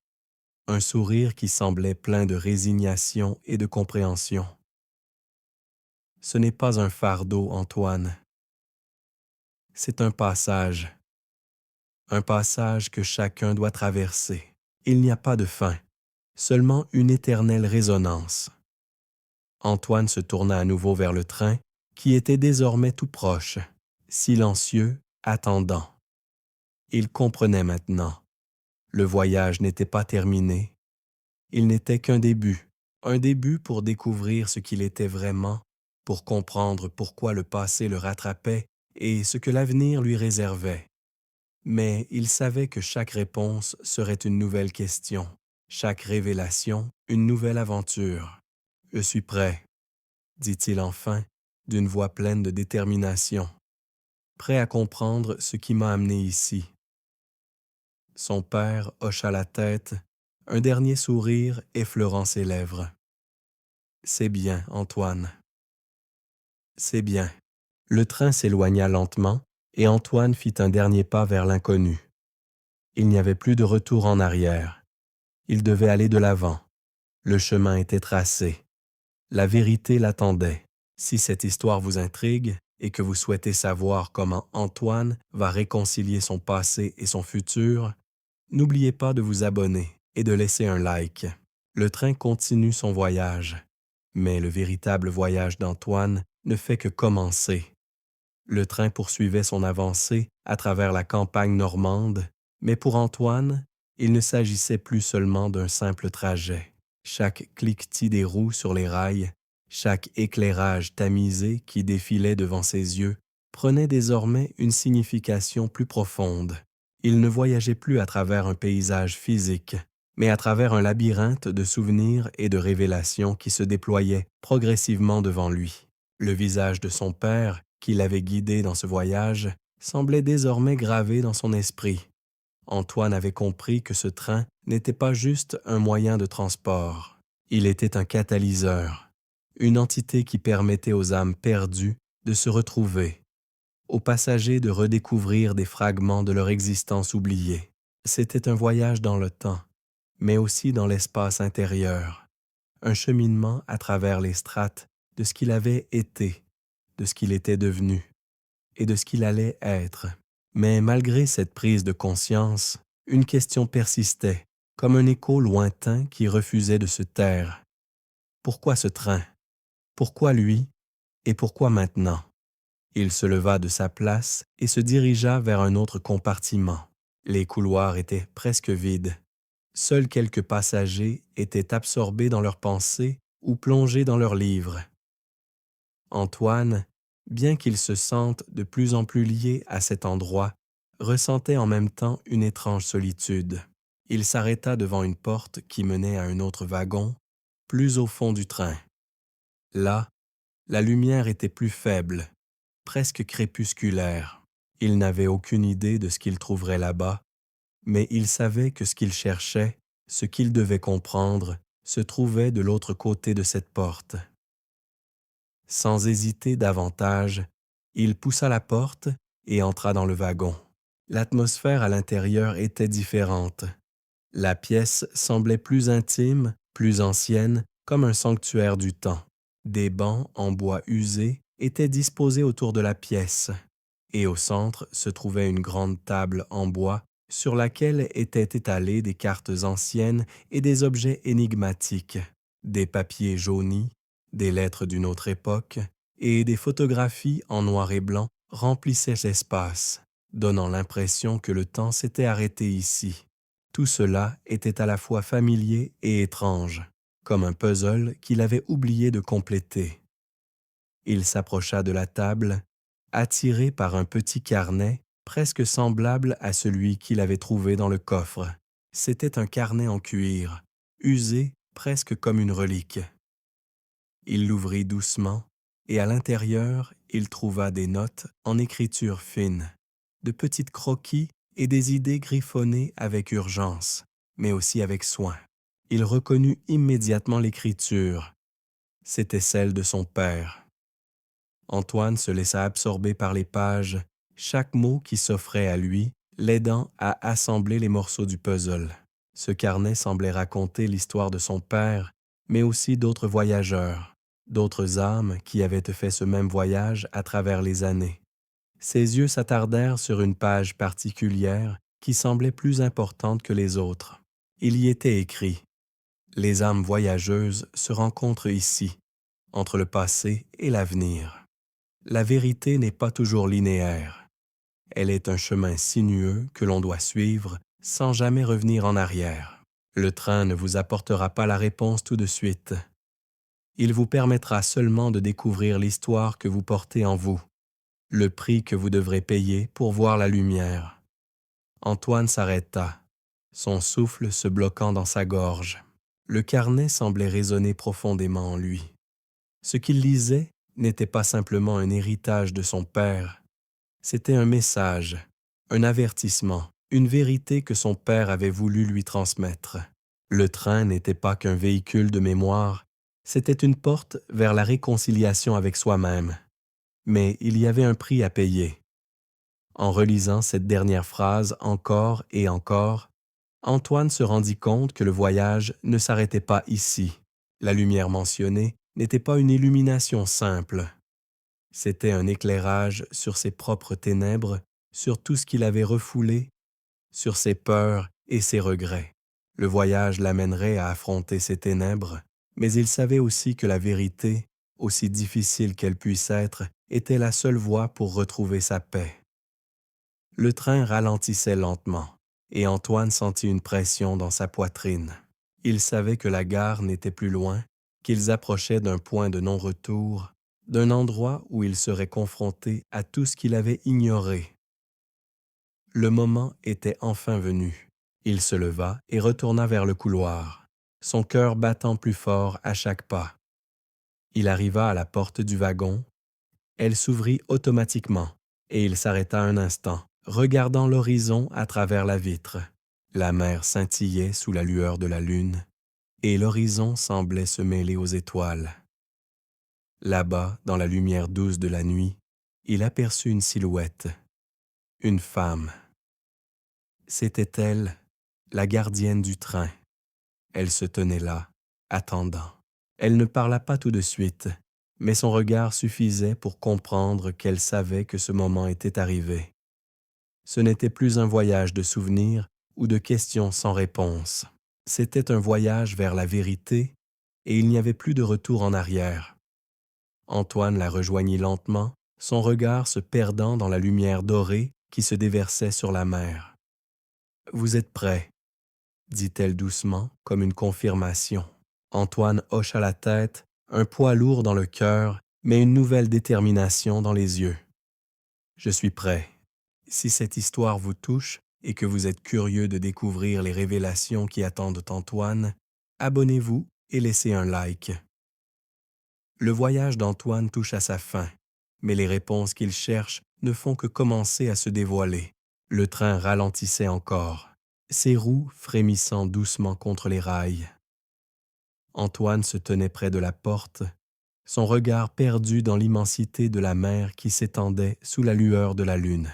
un sourire qui semblait plein de résignation et de compréhension. « Ce n'est pas un fardeau, Antoine. C'est un passage que chacun doit traverser. Il n'y a pas de fin, seulement une éternelle résonance. Antoine se tourna à nouveau vers le train, qui était désormais tout proche, silencieux, attendant. Il comprenait maintenant. Le voyage n'était pas terminé. Il n'était qu'un début, un début pour découvrir ce qu'il était vraiment, pour comprendre pourquoi le passé le rattrapait et ce que l'avenir lui réservait. Mais il savait que chaque réponse serait une nouvelle question, chaque révélation une nouvelle aventure. « Je suis prêt », dit-il enfin, d'une voix pleine de détermination, « prêt à comprendre ce qui m'a amené ici. » Son père hocha la tête, un dernier sourire effleurant ses lèvres. « C'est bien, Antoine. C'est bien. » Le train s'éloigna lentement et Antoine fit un dernier pas vers l'inconnu. Il n'y avait plus de retour en arrière. Il devait aller de l'avant. Le chemin était tracé. La vérité l'attendait. Si cette histoire vous intrigue et que vous souhaitez savoir comment Antoine va réconcilier son passé et son futur, n'oubliez pas de vous abonner et de laisser un like. Le train continue son voyage, mais le véritable voyage d'Antoine ne fait que commencer. Le train poursuivait son avancée à travers la campagne normande, mais pour Antoine, il ne s'agissait plus seulement d'un simple trajet. Chaque cliquetis des roues sur les rails, chaque éclairage tamisé qui défilait devant ses yeux, prenait désormais une signification plus profonde. Il ne voyageait plus à travers un paysage physique, mais à travers un labyrinthe de souvenirs et de révélations qui se déployaient progressivement devant lui. Le visage de son père, qui l'avait guidé dans ce voyage, semblait désormais gravé dans son esprit. Antoine avait compris que ce train n'était pas juste un moyen de transport. Il était un catalyseur, une entité qui permettait aux âmes perdues de se retrouver, aux passagers de redécouvrir des fragments de leur existence oubliée. C'était un voyage dans le temps, mais aussi dans l'espace intérieur, un cheminement à travers les strates de ce qu'il avait été, de ce qu'il était devenu et de ce qu'il allait être. Mais malgré cette prise de conscience, une question persistait, comme un écho lointain qui refusait de se taire. Pourquoi ce train? Pourquoi lui? Et pourquoi maintenant? Il se leva de sa place et se dirigea vers un autre compartiment. Les couloirs étaient presque vides. Seuls quelques passagers étaient absorbés dans leurs pensées ou plongés dans leurs livres. Antoine, bien qu'il se sente de plus en plus lié à cet endroit, ressentait en même temps une étrange solitude. Il s'arrêta devant une porte qui menait à un autre wagon, plus au fond du train. Là, la lumière était plus faible, presque crépusculaire. Il n'avait aucune idée de ce qu'il trouverait là-bas, mais il savait que ce qu'il cherchait, ce qu'il devait comprendre, se trouvait de l'autre côté de cette porte. Sans hésiter davantage, il poussa la porte et entra dans le wagon. L'atmosphère à l'intérieur était différente. La pièce semblait plus intime, plus ancienne, comme un sanctuaire du temps. Des bancs en bois usé étaient disposés autour de la pièce, et au centre se trouvait une grande table en bois sur laquelle étaient étalées des cartes anciennes et des objets énigmatiques, des papiers jaunis, des lettres d'une autre époque et des photographies en noir et blanc remplissaient l'espace, donnant l'impression que le temps s'était arrêté ici. Tout cela était à la fois familier et étrange, comme un puzzle qu'il avait oublié de compléter. Il s'approcha de la table, attiré par un petit carnet presque semblable à celui qu'il avait trouvé dans le coffre. C'était un carnet en cuir, usé presque comme une relique. Il l'ouvrit doucement et à l'intérieur, il trouva des notes en écriture fine, de petites croquis et des idées griffonnées avec urgence, mais aussi avec soin. Il reconnut immédiatement l'écriture. C'était celle de son père. Antoine se laissa absorber par les pages, chaque mot qui s'offrait à lui, l'aidant à assembler les morceaux du puzzle. Ce carnet semblait raconter l'histoire de son père, mais aussi d'autres voyageurs, d'autres âmes qui avaient fait ce même voyage à travers les années. Ses yeux s'attardèrent sur une page particulière qui semblait plus importante que les autres. Il y était écrit « Les âmes voyageuses se rencontrent ici. entre le passé et l'avenir. La vérité n'est pas toujours linéaire. Elle est un chemin sinueux que l'on doit suivre sans jamais revenir en arrière. Le train ne vous apportera pas la réponse tout de suite. Il vous permettra seulement de découvrir l'histoire que vous portez en vous, le prix que vous devrez payer pour voir la lumière. Antoine s'arrêta, son souffle se bloquant dans sa gorge. Le carnet semblait résonner profondément en lui. Ce qu'il lisait n'était pas simplement un héritage de son père, c'était un message, un avertissement, une vérité que son père avait voulu lui transmettre. Le train n'était pas qu'un véhicule de mémoire, c'était une porte vers la réconciliation avec soi-même. Mais il y avait un prix à payer. En relisant cette dernière phrase encore et encore, Antoine se rendit compte que le voyage ne s'arrêtait pas ici. La lumière mentionnée n'était pas une illumination simple. C'était un éclairage sur ses propres ténèbres, sur tout ce qu'il avait refoulé, sur ses peurs et ses regrets. Le voyage l'amènerait à affronter ses ténèbres, mais il savait aussi que la vérité, aussi difficile qu'elle puisse être, était la seule voie pour retrouver sa paix. Le train ralentissait lentement, et Antoine sentit une pression dans sa poitrine. Il savait que la gare n'était plus loin, qu'ils approchaient d'un point de non-retour, d'un endroit où il serait confronté à tout ce qu'il avait ignoré. Le moment était enfin venu. Il se leva et retourna vers le couloir, son cœur battant plus fort à chaque pas. Il arriva à la porte du wagon. Elle s'ouvrit automatiquement et il s'arrêta un instant, regardant l'horizon à travers la vitre. La mer scintillait sous la lueur de la lune et l'horizon semblait se mêler aux étoiles. Là-bas, dans la lumière douce de la nuit, il aperçut une silhouette, une femme. C'était elle, la gardienne du train. Elle se tenait là, attendant. Elle ne parla pas tout de suite, mais son regard suffisait pour comprendre qu'elle savait que ce moment était arrivé. Ce n'était plus un voyage de souvenirs ou de questions sans réponse. C'était un voyage vers la vérité et il n'y avait plus de retour en arrière. Antoine la rejoignit lentement, son regard se perdant dans la lumière dorée qui se déversait sur la mer. « Vous êtes prêt ?» dit-elle doucement, comme une confirmation. Antoine hocha la tête, un poids lourd dans le cœur, mais une nouvelle détermination dans les yeux. « Je suis prêt. Si cette histoire vous touche et que vous êtes curieux de découvrir les révélations qui attendent Antoine, abonnez-vous et laissez un like. » Le voyage d'Antoine touche à sa fin, mais les réponses qu'il cherche ne font que commencer à se dévoiler. Le train ralentissait encore, ses roues frémissant doucement contre les rails. Antoine se tenait près de la porte, son regard perdu dans l'immensité de la mer qui s'étendait sous la lueur de la lune.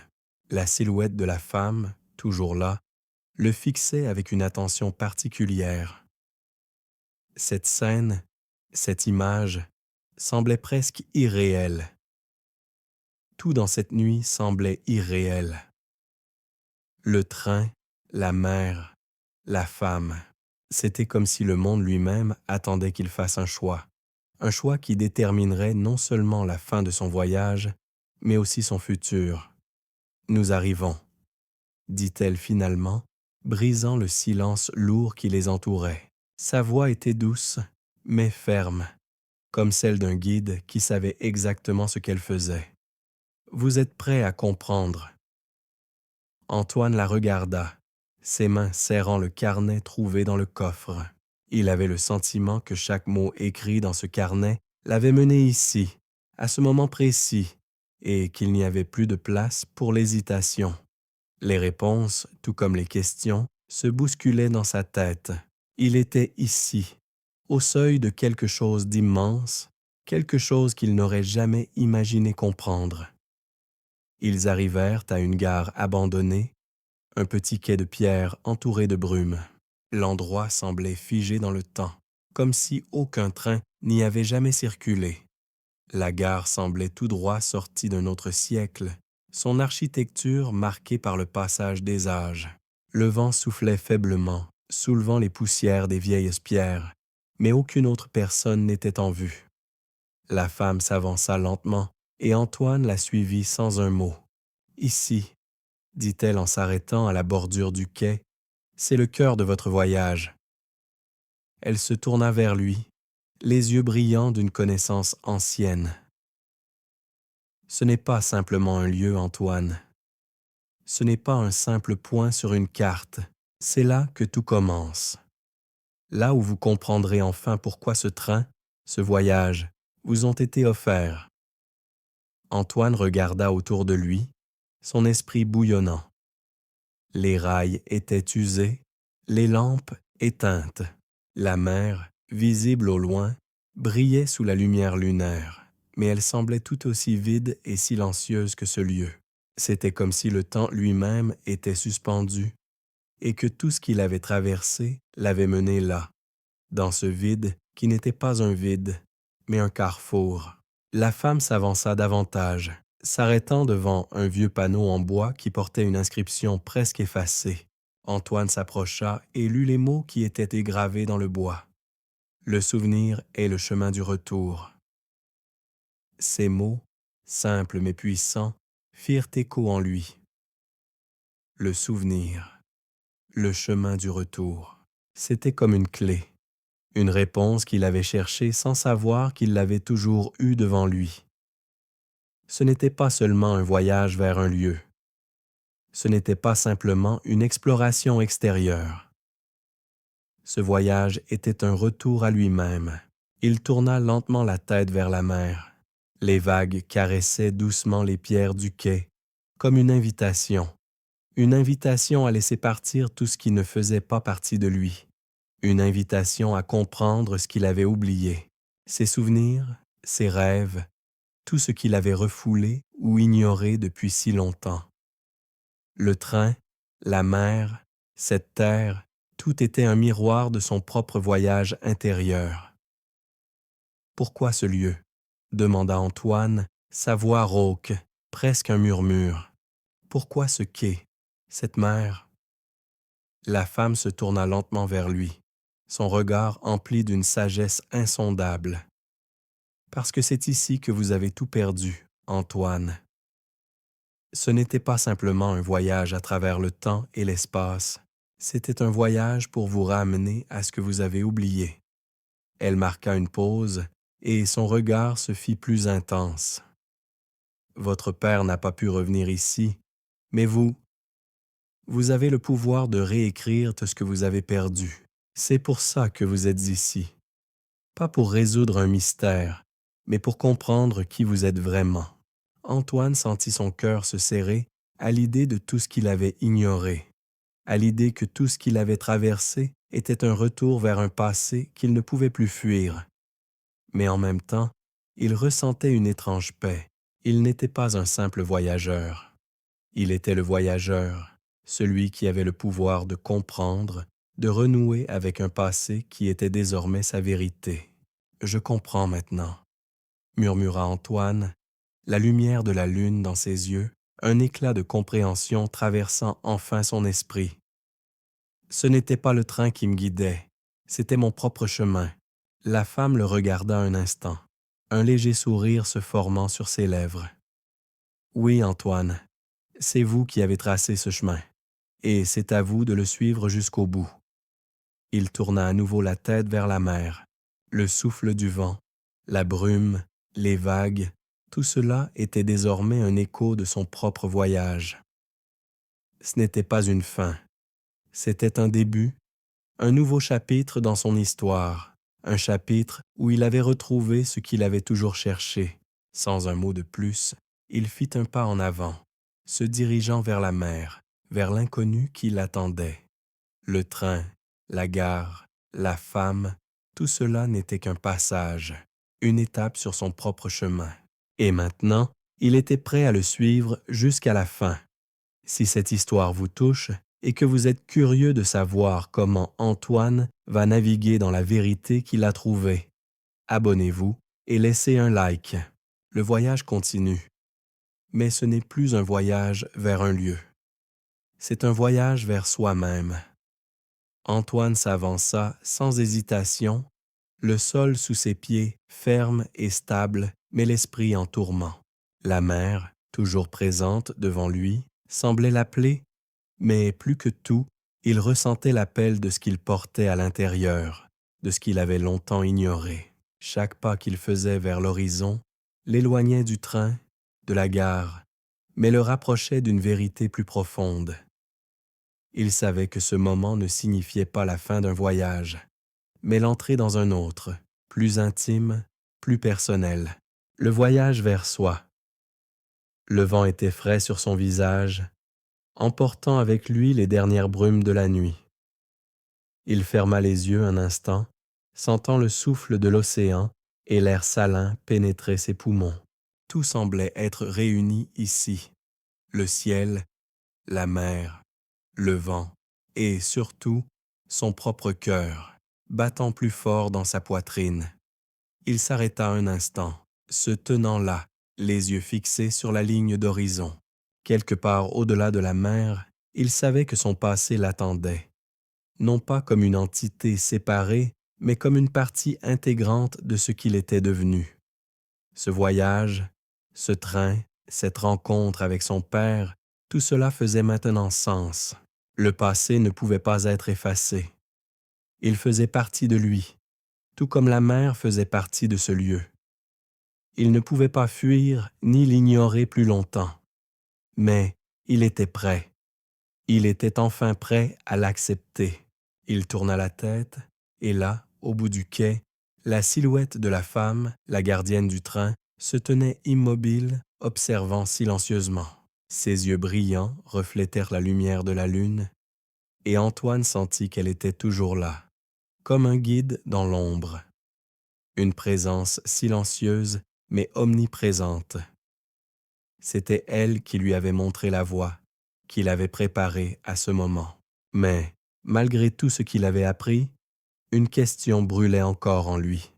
La silhouette de la femme, toujours là, le fixait avec une attention particulière. Cette scène, cette image, semblait presque irréelle. Tout dans cette nuit semblait irréel. Le train, la mer, la femme. C'était comme si le monde lui-même attendait qu'il fasse un choix qui déterminerait non seulement la fin de son voyage, mais aussi son futur. « Nous arrivons », dit-elle finalement, brisant le silence lourd qui les entourait. Sa voix était douce, mais ferme, comme celle d'un guide qui savait exactement ce qu'elle faisait. « Vous êtes prêt à comprendre ?» Antoine la regarda, ses mains serrant le carnet trouvé dans le coffre. Il avait le sentiment que chaque mot écrit dans ce carnet l'avait mené ici, à ce moment précis, et qu'il n'y avait plus de place pour l'hésitation. Les réponses, tout comme les questions, se bousculaient dans sa tête. Il était ici, au seuil de quelque chose d'immense, quelque chose qu'il n'aurait jamais imaginé comprendre. Ils arrivèrent à une gare abandonnée, un petit quai de pierre entouré de brume. L'endroit semblait figé dans le temps, comme si aucun train n'y avait jamais circulé. La gare semblait tout droit sortie d'un autre siècle, son architecture marquée par le passage des âges. Le vent soufflait faiblement, soulevant les poussières des vieilles pierres, mais aucune autre personne n'était en vue. La femme s'avança lentement, et Antoine la suivit sans un mot. « Ici, dit-elle en s'arrêtant à la bordure du quai, c'est le cœur de votre voyage. » Elle se tourna vers lui, les yeux brillants d'une connaissance ancienne. « Ce n'est pas simplement un lieu, Antoine. Ce n'est pas un simple point sur une carte. C'est là que tout commence. Là où vous comprendrez enfin pourquoi ce train, ce voyage, vous ont été offerts. » Antoine regarda autour de lui, son esprit bouillonnant. Les rails étaient usés, les lampes éteintes. La mer, visible au loin, brillait sous la lumière lunaire, mais elle semblait tout aussi vide et silencieuse que ce lieu. C'était comme si le temps lui-même était suspendu et que tout ce qu'il avait traversé l'avait mené là, dans ce vide qui n'était pas un vide, mais un carrefour. La femme s'avança davantage, s'arrêtant devant un vieux panneau en bois qui portait une inscription presque effacée. Antoine s'approcha et lut les mots qui étaient gravés dans le bois. « Le souvenir est le chemin du retour. » Ces mots, simples mais puissants, firent écho en lui. Le souvenir, le chemin du retour. C'était comme une clé, une réponse qu'il avait cherchée sans savoir qu'il l'avait toujours eue devant lui. Ce n'était pas seulement un voyage vers un lieu. Ce n'était pas simplement une exploration extérieure. Ce voyage était un retour à lui-même. Il tourna lentement la tête vers la mer. Les vagues caressaient doucement les pierres du quai, comme une invitation à laisser partir tout ce qui ne faisait pas partie de lui, une invitation à comprendre ce qu'il avait oublié, ses souvenirs, ses rêves, tout ce qu'il avait refoulé ou ignoré depuis si longtemps. Le train, la mer, cette terre, tout était un miroir de son propre voyage intérieur. « Pourquoi ce lieu ?» demanda Antoine, sa voix rauque, presque un murmure. « Pourquoi ce quai, cette mer ?» La femme se tourna lentement vers lui, son regard empli d'une sagesse insondable. « Parce que c'est ici que vous avez tout perdu, Antoine. » Ce n'était pas simplement un voyage à travers le temps et l'espace, c'était un voyage pour vous ramener à ce que vous avez oublié. Elle marqua une pause et son regard se fit plus intense. Votre père n'a pas pu revenir ici, mais vous avez le pouvoir de réécrire tout ce que vous avez perdu. C'est pour ça que vous êtes ici. Pas pour résoudre un mystère, mais pour comprendre qui vous êtes vraiment. Antoine sentit son cœur se serrer à l'idée de tout ce qu'il avait ignoré, à l'idée que tout ce qu'il avait traversé était un retour vers un passé qu'il ne pouvait plus fuir. Mais en même temps, il ressentait une étrange paix. Il n'était pas un simple voyageur. Il était le voyageur, celui qui avait le pouvoir de comprendre, de renouer avec un passé qui était désormais sa vérité. « Je comprends maintenant », murmura Antoine, la lumière de la lune dans ses yeux, un éclat de compréhension traversant enfin son esprit. Ce n'était pas le train qui me guidait, c'était mon propre chemin. La femme le regarda un instant, un léger sourire se formant sur ses lèvres. « Oui, Antoine, c'est vous qui avez tracé ce chemin, et c'est à vous de le suivre jusqu'au bout. » Il tourna à nouveau la tête vers la mer. Le souffle du vent, la brume, les vagues, tout cela était désormais un écho de son propre voyage. Ce n'était pas une fin, c'était un début, un nouveau chapitre dans son histoire, un chapitre où il avait retrouvé ce qu'il avait toujours cherché. Sans un mot de plus, il fit un pas en avant, se dirigeant vers la mer, vers l'inconnu qui l'attendait. Le train, la gare, la femme, tout cela n'était qu'un passage, une étape sur son propre chemin. Et maintenant, il était prêt à le suivre jusqu'à la fin. Si cette histoire vous touche et que vous êtes curieux de savoir comment Antoine va naviguer dans la vérité qu'il a trouvée, abonnez-vous et laissez un like. Le voyage continue. Mais ce n'est plus un voyage vers un lieu. C'est un voyage vers soi-même. Antoine s'avança sans hésitation, Le sol sous ses pieds, ferme et stable, mais l'esprit en tourment. La mer, toujours présente devant lui, semblait l'appeler, mais plus que tout, il ressentait l'appel de ce qu'il portait à l'intérieur, de ce qu'il avait longtemps ignoré. Chaque pas qu'il faisait vers l'horizon l'éloignait du train, de la gare, mais le rapprochait d'une vérité plus profonde. Il savait que ce moment ne signifiait pas la fin d'un voyage, mais l'entrée dans un autre, plus intime, plus personnel, le voyage vers soi. Le vent était frais sur son visage, emportant avec lui les dernières brumes de la nuit. Il ferma les yeux un instant, sentant le souffle de l'océan et l'air salin pénétrer ses poumons. Tout semblait être réuni ici. Le ciel, la mer, le vent et, surtout, son propre cœur, battant plus fort dans sa poitrine. Il s'arrêta un instant, se tenant là, les yeux fixés sur la ligne d'horizon. Quelque part au-delà de la mer, il savait que son passé l'attendait, non pas comme une entité séparée, mais comme une partie intégrante de ce qu'il était devenu. Ce voyage, ce train, cette rencontre avec son père, tout cela faisait maintenant sens. Le passé ne pouvait pas être effacé. Il faisait partie de lui, tout comme la mer faisait partie de ce lieu. Il ne pouvait pas fuir ni l'ignorer plus longtemps. Mais il était prêt. Il était enfin prêt à l'accepter. Il tourna la tête, et là, au bout du quai, la silhouette de la femme, la gardienne du train, se tenait immobile, observant silencieusement. Ses yeux brillants reflétèrent la lumière de la lune, et Antoine sentit qu'elle était toujours là, comme un guide dans l'ombre. Une présence silencieuse, mais omniprésente. C'était elle qui lui avait montré la voie, qui l'avait préparé à ce moment. Mais, malgré tout ce qu'il avait appris, une question brûlait encore en lui.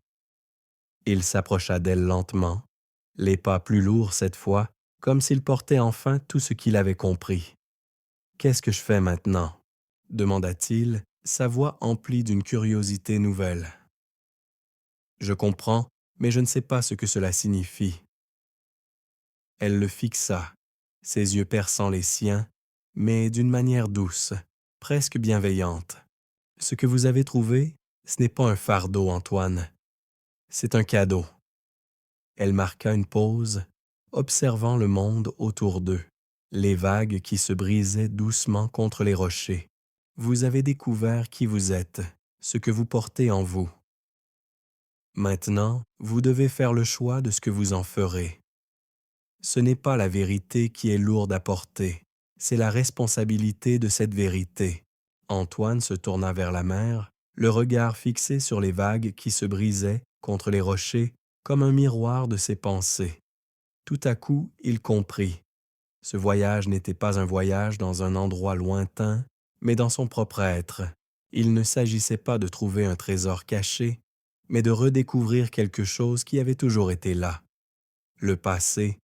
Il s'approcha d'elle lentement, les pas plus lourds cette fois, comme s'il portait enfin tout ce qu'il avait compris. « Qu'est-ce que je fais maintenant » demanda-t-il, sa voix emplie d'une curiosité nouvelle. « Je comprends, mais je ne sais pas ce que cela signifie. » Elle le fixa, ses yeux perçant les siens, mais d'une manière douce, presque bienveillante. « Ce que vous avez trouvé, ce n'est pas un fardeau, Antoine. C'est un cadeau. » Elle marqua une pause, observant le monde autour d'eux, les vagues qui se brisaient doucement contre les rochers. « Vous avez découvert qui vous êtes, ce que vous portez en vous. Maintenant, vous devez faire le choix de ce que vous en ferez. Ce n'est pas la vérité qui est lourde à porter, c'est la responsabilité de cette vérité. » Antoine se tourna vers la mer, le regard fixé sur les vagues qui se brisaient contre les rochers comme un miroir de ses pensées. Tout à coup, il comprit. Ce voyage n'était pas un voyage dans un endroit lointain, mais dans son propre être. Il ne s'agissait pas de trouver un trésor caché, mais de redécouvrir quelque chose qui avait toujours été là. Le passé,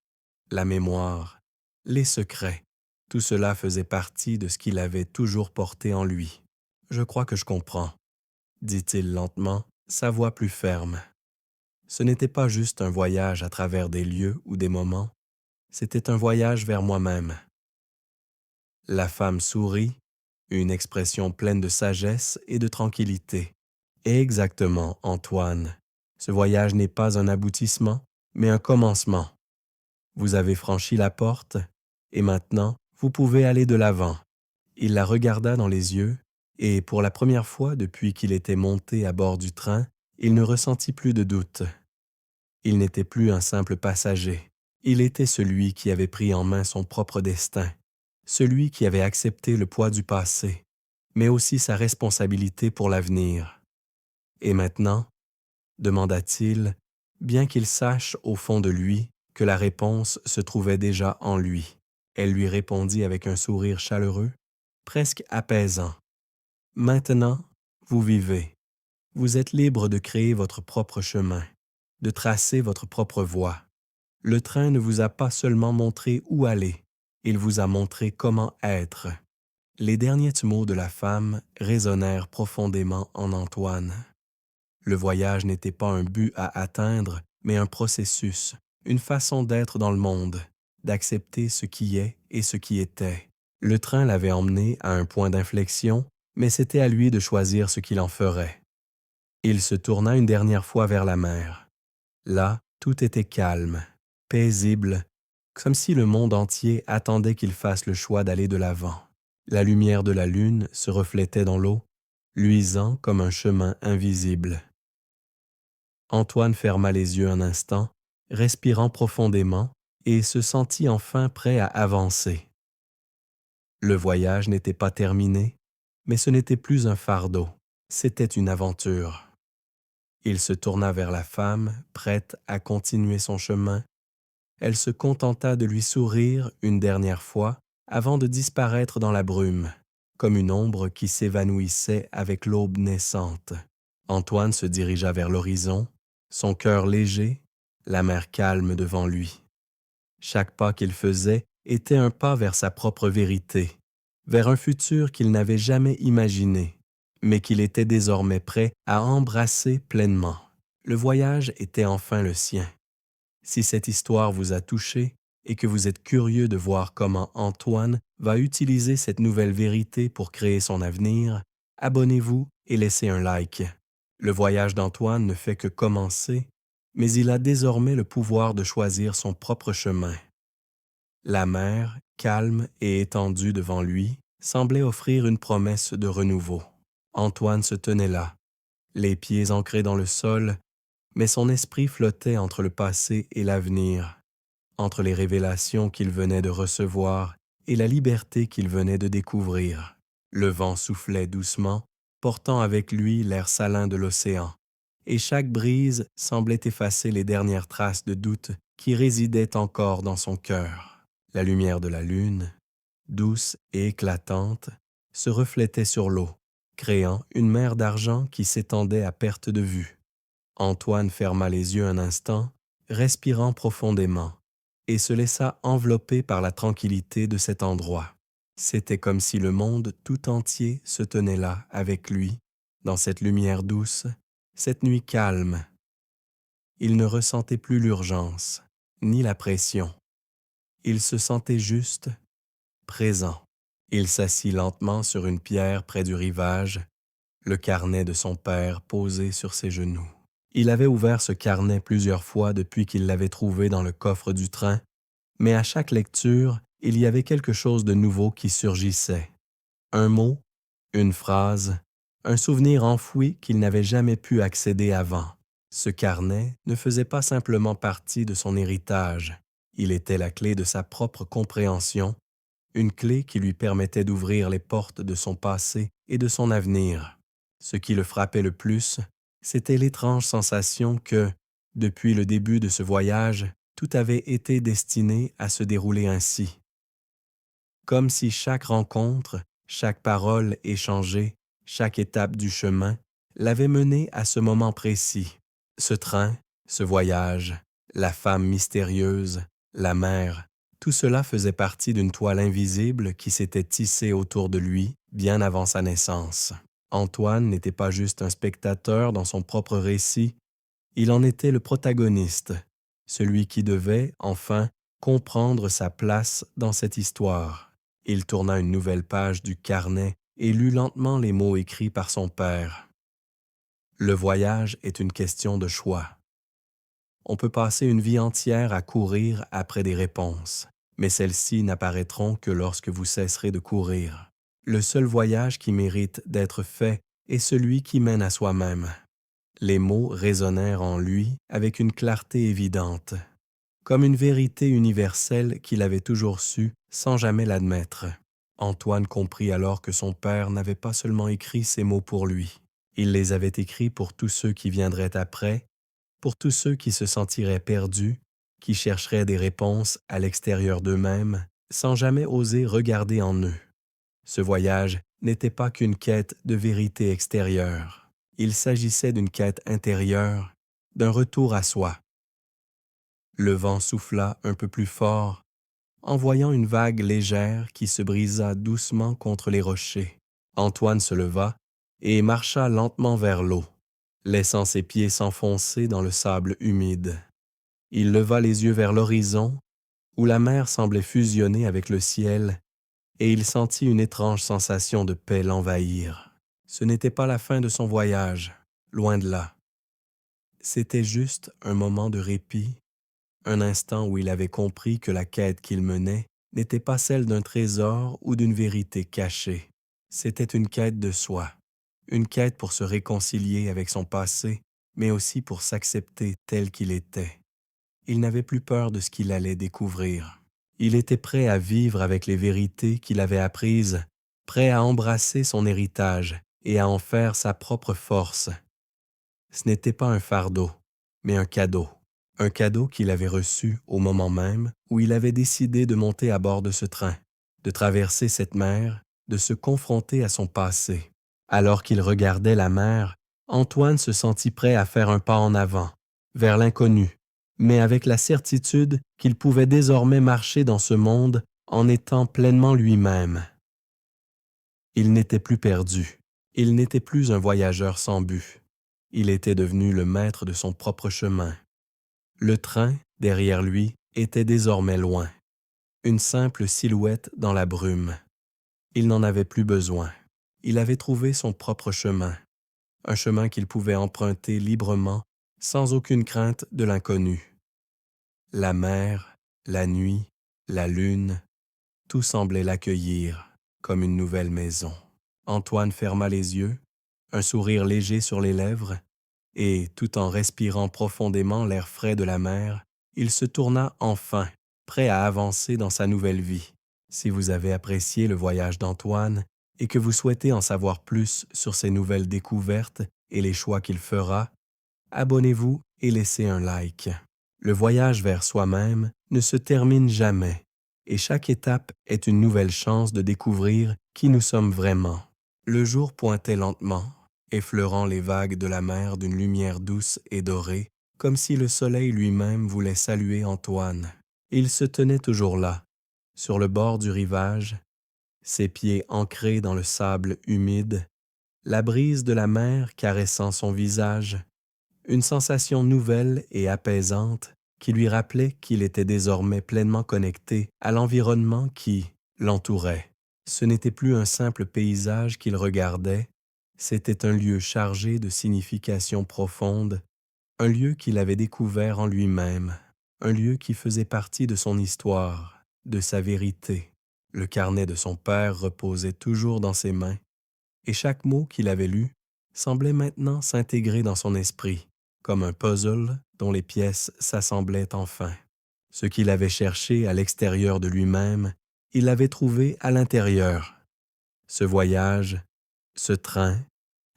la mémoire, les secrets, tout cela faisait partie de ce qu'il avait toujours porté en lui. « Je crois que je comprends, » dit-il lentement, sa voix plus ferme. Ce n'était pas juste un voyage à travers des lieux ou des moments, c'était un voyage vers moi-même. La femme sourit, une expression pleine de sagesse et de tranquillité. « Exactement, Antoine. Ce voyage n'est pas un aboutissement, mais un commencement. Vous avez franchi la porte, et maintenant, vous pouvez aller de l'avant. » Il la regarda dans les yeux, et pour la première fois depuis qu'il était monté à bord du train, il ne ressentit plus de doute. Il n'était plus un simple passager. Il était celui qui avait pris en main son propre destin, celui qui avait accepté le poids du passé, mais aussi sa responsabilité pour l'avenir. « Et maintenant ?» demanda-t-il, bien qu'il sache au fond de lui que la réponse se trouvait déjà en lui. Elle lui répondit avec un sourire chaleureux, presque apaisant. « Maintenant, vous vivez. Vous êtes libre de créer votre propre chemin, de tracer votre propre voie. Le train ne vous a pas seulement montré où aller, il vous a montré comment être. » Les derniers mots de la femme résonnèrent profondément en Antoine. Le voyage n'était pas un but à atteindre, mais un processus, une façon d'être dans le monde, d'accepter ce qui est et ce qui était. Le train l'avait emmené à un point d'inflexion, mais c'était à lui de choisir ce qu'il en ferait. Il se tourna une dernière fois vers la mer. Là, tout était calme, paisible, comme si le monde entier attendait qu'il fasse le choix d'aller de l'avant. La lumière de la lune se reflétait dans l'eau, luisant comme un chemin invisible. Antoine ferma les yeux un instant, respirant profondément, et se sentit enfin prêt à avancer. Le voyage n'était pas terminé, mais ce n'était plus un fardeau, c'était une aventure. Il se tourna vers la femme, prête à continuer son chemin. Elle se contenta de lui sourire une dernière fois avant de disparaître dans la brume, comme une ombre qui s'évanouissait avec l'aube naissante. Antoine se dirigea vers l'horizon, son cœur léger, la mer calme devant lui. Chaque pas qu'il faisait était un pas vers sa propre vérité, vers un futur qu'il n'avait jamais imaginé, mais qu'il était désormais prêt à embrasser pleinement. Le voyage était enfin le sien. Si cette histoire vous a touché et que vous êtes curieux de voir comment Antoine va utiliser cette nouvelle vérité pour créer son avenir, abonnez-vous et laissez un like. Le voyage d'Antoine ne fait que commencer, mais il a désormais le pouvoir de choisir son propre chemin. La mer, calme et étendue devant lui, semblait offrir une promesse de renouveau. Antoine se tenait là, les pieds ancrés dans le sol, mais son esprit flottait entre le passé et l'avenir, entre les révélations qu'il venait de recevoir et la liberté qu'il venait de découvrir. Le vent soufflait doucement, portant avec lui l'air salin de l'océan, et chaque brise semblait effacer les dernières traces de doute qui résidaient encore dans son cœur. La lumière de la lune, douce et éclatante, se reflétait sur l'eau, créant une mer d'argent qui s'étendait à perte de vue. Antoine ferma les yeux un instant, respirant profondément, et se laissa envelopper par la tranquillité de cet endroit. C'était comme si le monde tout entier se tenait là avec lui, dans cette lumière douce, cette nuit calme. Il ne ressentait plus l'urgence, ni la pression. Il se sentait juste, présent. Il s'assit lentement sur une pierre près du rivage, le carnet de son père posé sur ses genoux. Il avait ouvert ce carnet plusieurs fois depuis qu'il l'avait trouvé dans le coffre du train, mais à chaque lecture, il y avait quelque chose de nouveau qui surgissait. Un mot, une phrase, un souvenir enfoui qu'il n'avait jamais pu accéder avant. Ce carnet ne faisait pas simplement partie de son héritage, il était la clé de sa propre compréhension, une clé qui lui permettait d'ouvrir les portes de son passé et de son avenir. Ce qui le frappait le plus, c'était l'étrange sensation que, depuis le début de ce voyage, tout avait été destiné à se dérouler ainsi. Comme si chaque rencontre, chaque parole échangée, chaque étape du chemin l'avait mené à ce moment précis. Ce train, ce voyage, la femme mystérieuse, la mer, tout cela faisait partie d'une toile invisible qui s'était tissée autour de lui bien avant sa naissance. Antoine n'était pas juste un spectateur dans son propre récit, il en était le protagoniste, celui qui devait, enfin, comprendre sa place dans cette histoire. Il tourna une nouvelle page du carnet et lut lentement les mots écrits par son père. Le voyage est une question de choix. On peut passer une vie entière à courir après des réponses, mais celles-ci n'apparaîtront que lorsque vous cesserez de courir. Le seul voyage qui mérite d'être fait est celui qui mène à soi-même. Les mots résonnèrent en lui avec une clarté évidente, comme une vérité universelle qu'il avait toujours su sans jamais l'admettre. Antoine comprit alors que son père n'avait pas seulement écrit ces mots pour lui. Il les avait écrits pour tous ceux qui viendraient après, pour tous ceux qui se sentiraient perdus, qui chercheraient des réponses à l'extérieur d'eux-mêmes, sans jamais oser regarder en eux. Ce voyage n'était pas qu'une quête de vérité extérieure. Il s'agissait d'une quête intérieure, d'un retour à soi. Le vent souffla un peu plus fort, envoyant une vague légère qui se brisa doucement contre les rochers. Antoine se leva et marcha lentement vers l'eau. laissant ses pieds s'enfoncer dans le sable humide. Il leva les yeux vers l'horizon, où la mer semblait fusionner avec le ciel, et il sentit une étrange sensation de paix l'envahir. Ce n'était pas la fin de son voyage, loin de là. C'était juste un moment de répit, un instant où il avait compris que la quête qu'il menait n'était pas celle d'un trésor ou d'une vérité cachée. C'était une quête de soi, une quête pour se réconcilier avec son passé, mais aussi pour s'accepter tel qu'il était. Il n'avait plus peur de ce qu'il allait découvrir. Il était prêt à vivre avec les vérités qu'il avait apprises, prêt à embrasser son héritage et à en faire sa propre force. Ce n'était pas un fardeau, mais un cadeau qu'il avait reçu au moment même où il avait décidé de monter à bord de ce train, de traverser cette mer, de se confronter à son passé. Alors qu'il regardait la mer, Antoine se sentit prêt à faire un pas en avant, vers l'inconnu, mais avec la certitude qu'il pouvait désormais marcher dans ce monde en étant pleinement lui-même. Il n'était plus perdu, il n'était plus un voyageur sans but. Il était devenu le maître de son propre chemin. Le train, derrière lui, était désormais loin, une simple silhouette dans la brume. Il n'en avait plus besoin. Il avait trouvé son propre chemin, un chemin qu'il pouvait emprunter librement, sans aucune crainte de l'inconnu. La mer, la nuit, la lune, tout semblait l'accueillir comme une nouvelle maison. Antoine ferma les yeux, un sourire léger sur les lèvres, et, tout en respirant profondément l'air frais de la mer, il se tourna enfin, prêt à avancer dans sa nouvelle vie. Si vous avez apprécié le voyage d'Antoine et que vous souhaitez en savoir plus sur ses nouvelles découvertes et les choix qu'il fera, abonnez-vous et laissez un like. Le voyage vers soi-même ne se termine jamais, et chaque étape est une nouvelle chance de découvrir qui nous sommes vraiment. Le jour pointait lentement, effleurant les vagues de la mer d'une lumière douce et dorée, comme si le soleil lui-même voulait saluer Antoine. Il se tenait toujours là, sur le bord du rivage, ses pieds ancrés dans le sable humide, la brise de la mer caressant son visage, une sensation nouvelle et apaisante qui lui rappelait qu'il était désormais pleinement connecté à l'environnement qui l'entourait. Ce n'était plus un simple paysage qu'il regardait, c'était un lieu chargé de signification profonde, un lieu qu'il avait découvert en lui-même, un lieu qui faisait partie de son histoire, de sa vérité. Le carnet de son père reposait toujours dans ses mains, et chaque mot qu'il avait lu semblait maintenant s'intégrer dans son esprit, comme un puzzle dont les pièces s'assemblaient enfin. Ce qu'il avait cherché à l'extérieur de lui-même, il l'avait trouvé à l'intérieur. Ce voyage, ce train,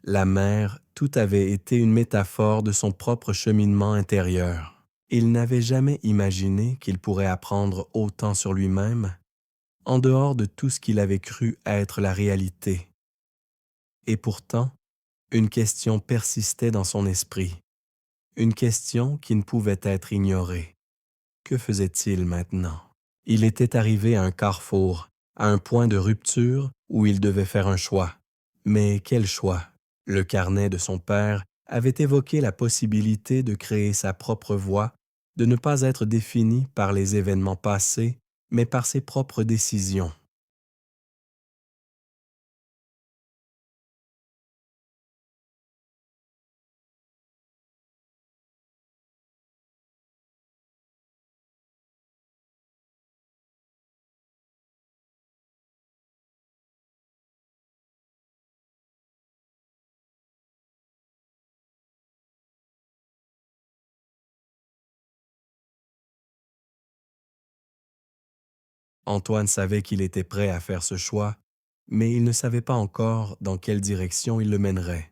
la mer, tout avait été une métaphore de son propre cheminement intérieur. Il n'avait jamais imaginé qu'il pourrait apprendre autant sur lui-même, en dehors de tout ce qu'il avait cru être la réalité. Et pourtant, une question persistait dans son esprit, une question qui ne pouvait être ignorée. Que faisait-il maintenant? Il était arrivé à un carrefour, à un point de rupture où il devait faire un choix. Mais quel choix? Le carnet de son père avait évoqué la possibilité de créer sa propre voie, de ne pas être défini par les événements passés, mais par ses propres décisions. Antoine savait qu'il était prêt à faire ce choix, mais il ne savait pas encore dans quelle direction il le mènerait.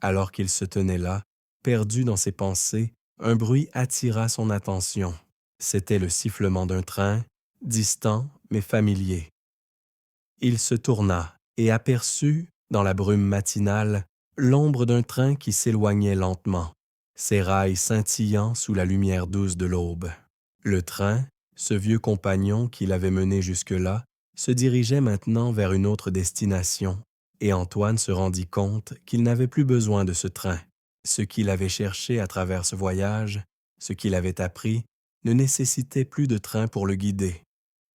Alors qu'il se tenait là, perdu dans ses pensées, un bruit attira son attention. C'était le sifflement d'un train, distant mais familier. Il se tourna et aperçut, dans la brume matinale, l'ombre d'un train qui s'éloignait lentement, ses rails scintillant sous la lumière douce de l'aube. Le train, ce vieux compagnon qui l'avait mené jusque-là, se dirigeait maintenant vers une autre destination, et Antoine se rendit compte qu'il n'avait plus besoin de ce train. Ce qu'il avait cherché à travers ce voyage, ce qu'il avait appris, ne nécessitait plus de train pour le guider.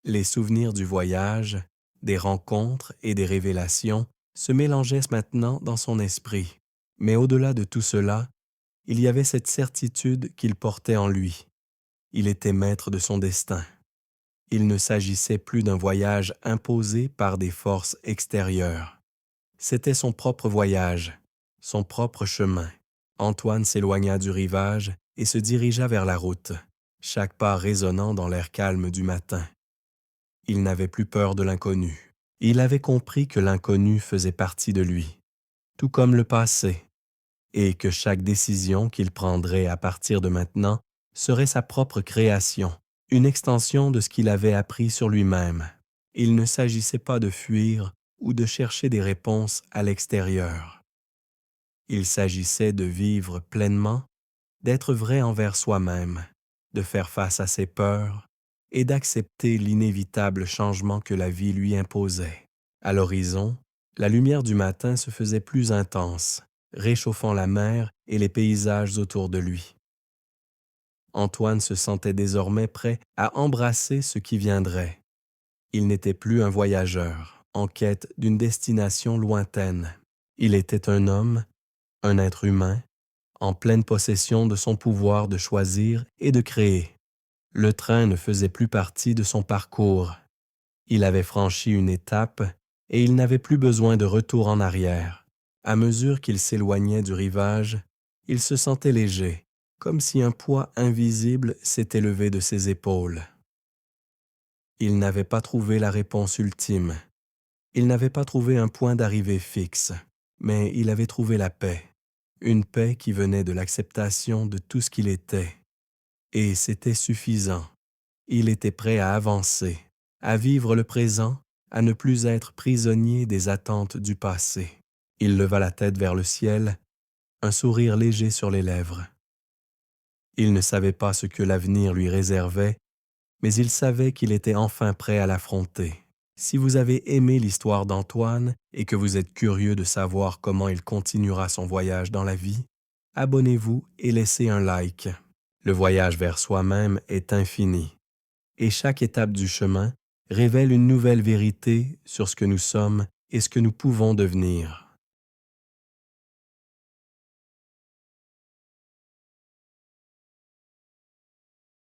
Les souvenirs du voyage, des rencontres et des révélations se mélangeaient maintenant dans son esprit. Mais au-delà de tout cela, il y avait cette certitude qu'il portait en lui. Il était maître de son destin. Il ne s'agissait plus d'un voyage imposé par des forces extérieures. C'était son propre voyage, son propre chemin. Antoine s'éloigna du rivage et se dirigea vers la route, chaque pas résonnant dans l'air calme du matin. Il n'avait plus peur de l'inconnu. Il avait compris que l'inconnu faisait partie de lui, tout comme le passé, et que chaque décision qu'il prendrait à partir de maintenant serait sa propre création, une extension de ce qu'il avait appris sur lui-même. Il ne s'agissait pas de fuir ou de chercher des réponses à l'extérieur. Il s'agissait de vivre pleinement, d'être vrai envers soi-même, de faire face à ses peurs et d'accepter l'inévitable changement que la vie lui imposait. À l'horizon, la lumière du matin se faisait plus intense, réchauffant la mer et les paysages autour de lui. Antoine se sentait désormais prêt à embrasser ce qui viendrait. Il n'était plus un voyageur, en quête d'une destination lointaine. Il était un homme, un être humain, en pleine possession de son pouvoir de choisir et de créer. Le train ne faisait plus partie de son parcours. Il avait franchi une étape et il n'avait plus besoin de retour en arrière. À mesure qu'il s'éloignait du rivage, il se sentait léger, comme si un poids invisible s'était levé de ses épaules. Il n'avait pas trouvé la réponse ultime. Il n'avait pas trouvé un point d'arrivée fixe, mais il avait trouvé la paix. Une paix qui venait de l'acceptation de tout ce qu'il était. Et c'était suffisant. Il était prêt à avancer, à vivre le présent, à ne plus être prisonnier des attentes du passé. Il leva la tête vers le ciel, un sourire léger sur les lèvres. Il ne savait pas ce que l'avenir lui réservait, mais il savait qu'il était enfin prêt à l'affronter. Si vous avez aimé l'histoire d'Antoine et que vous êtes curieux de savoir comment il continuera son voyage dans la vie, abonnez-vous et laissez un like. Le voyage vers soi-même est infini, et chaque étape du chemin révèle une nouvelle vérité sur ce que nous sommes et ce que nous pouvons devenir.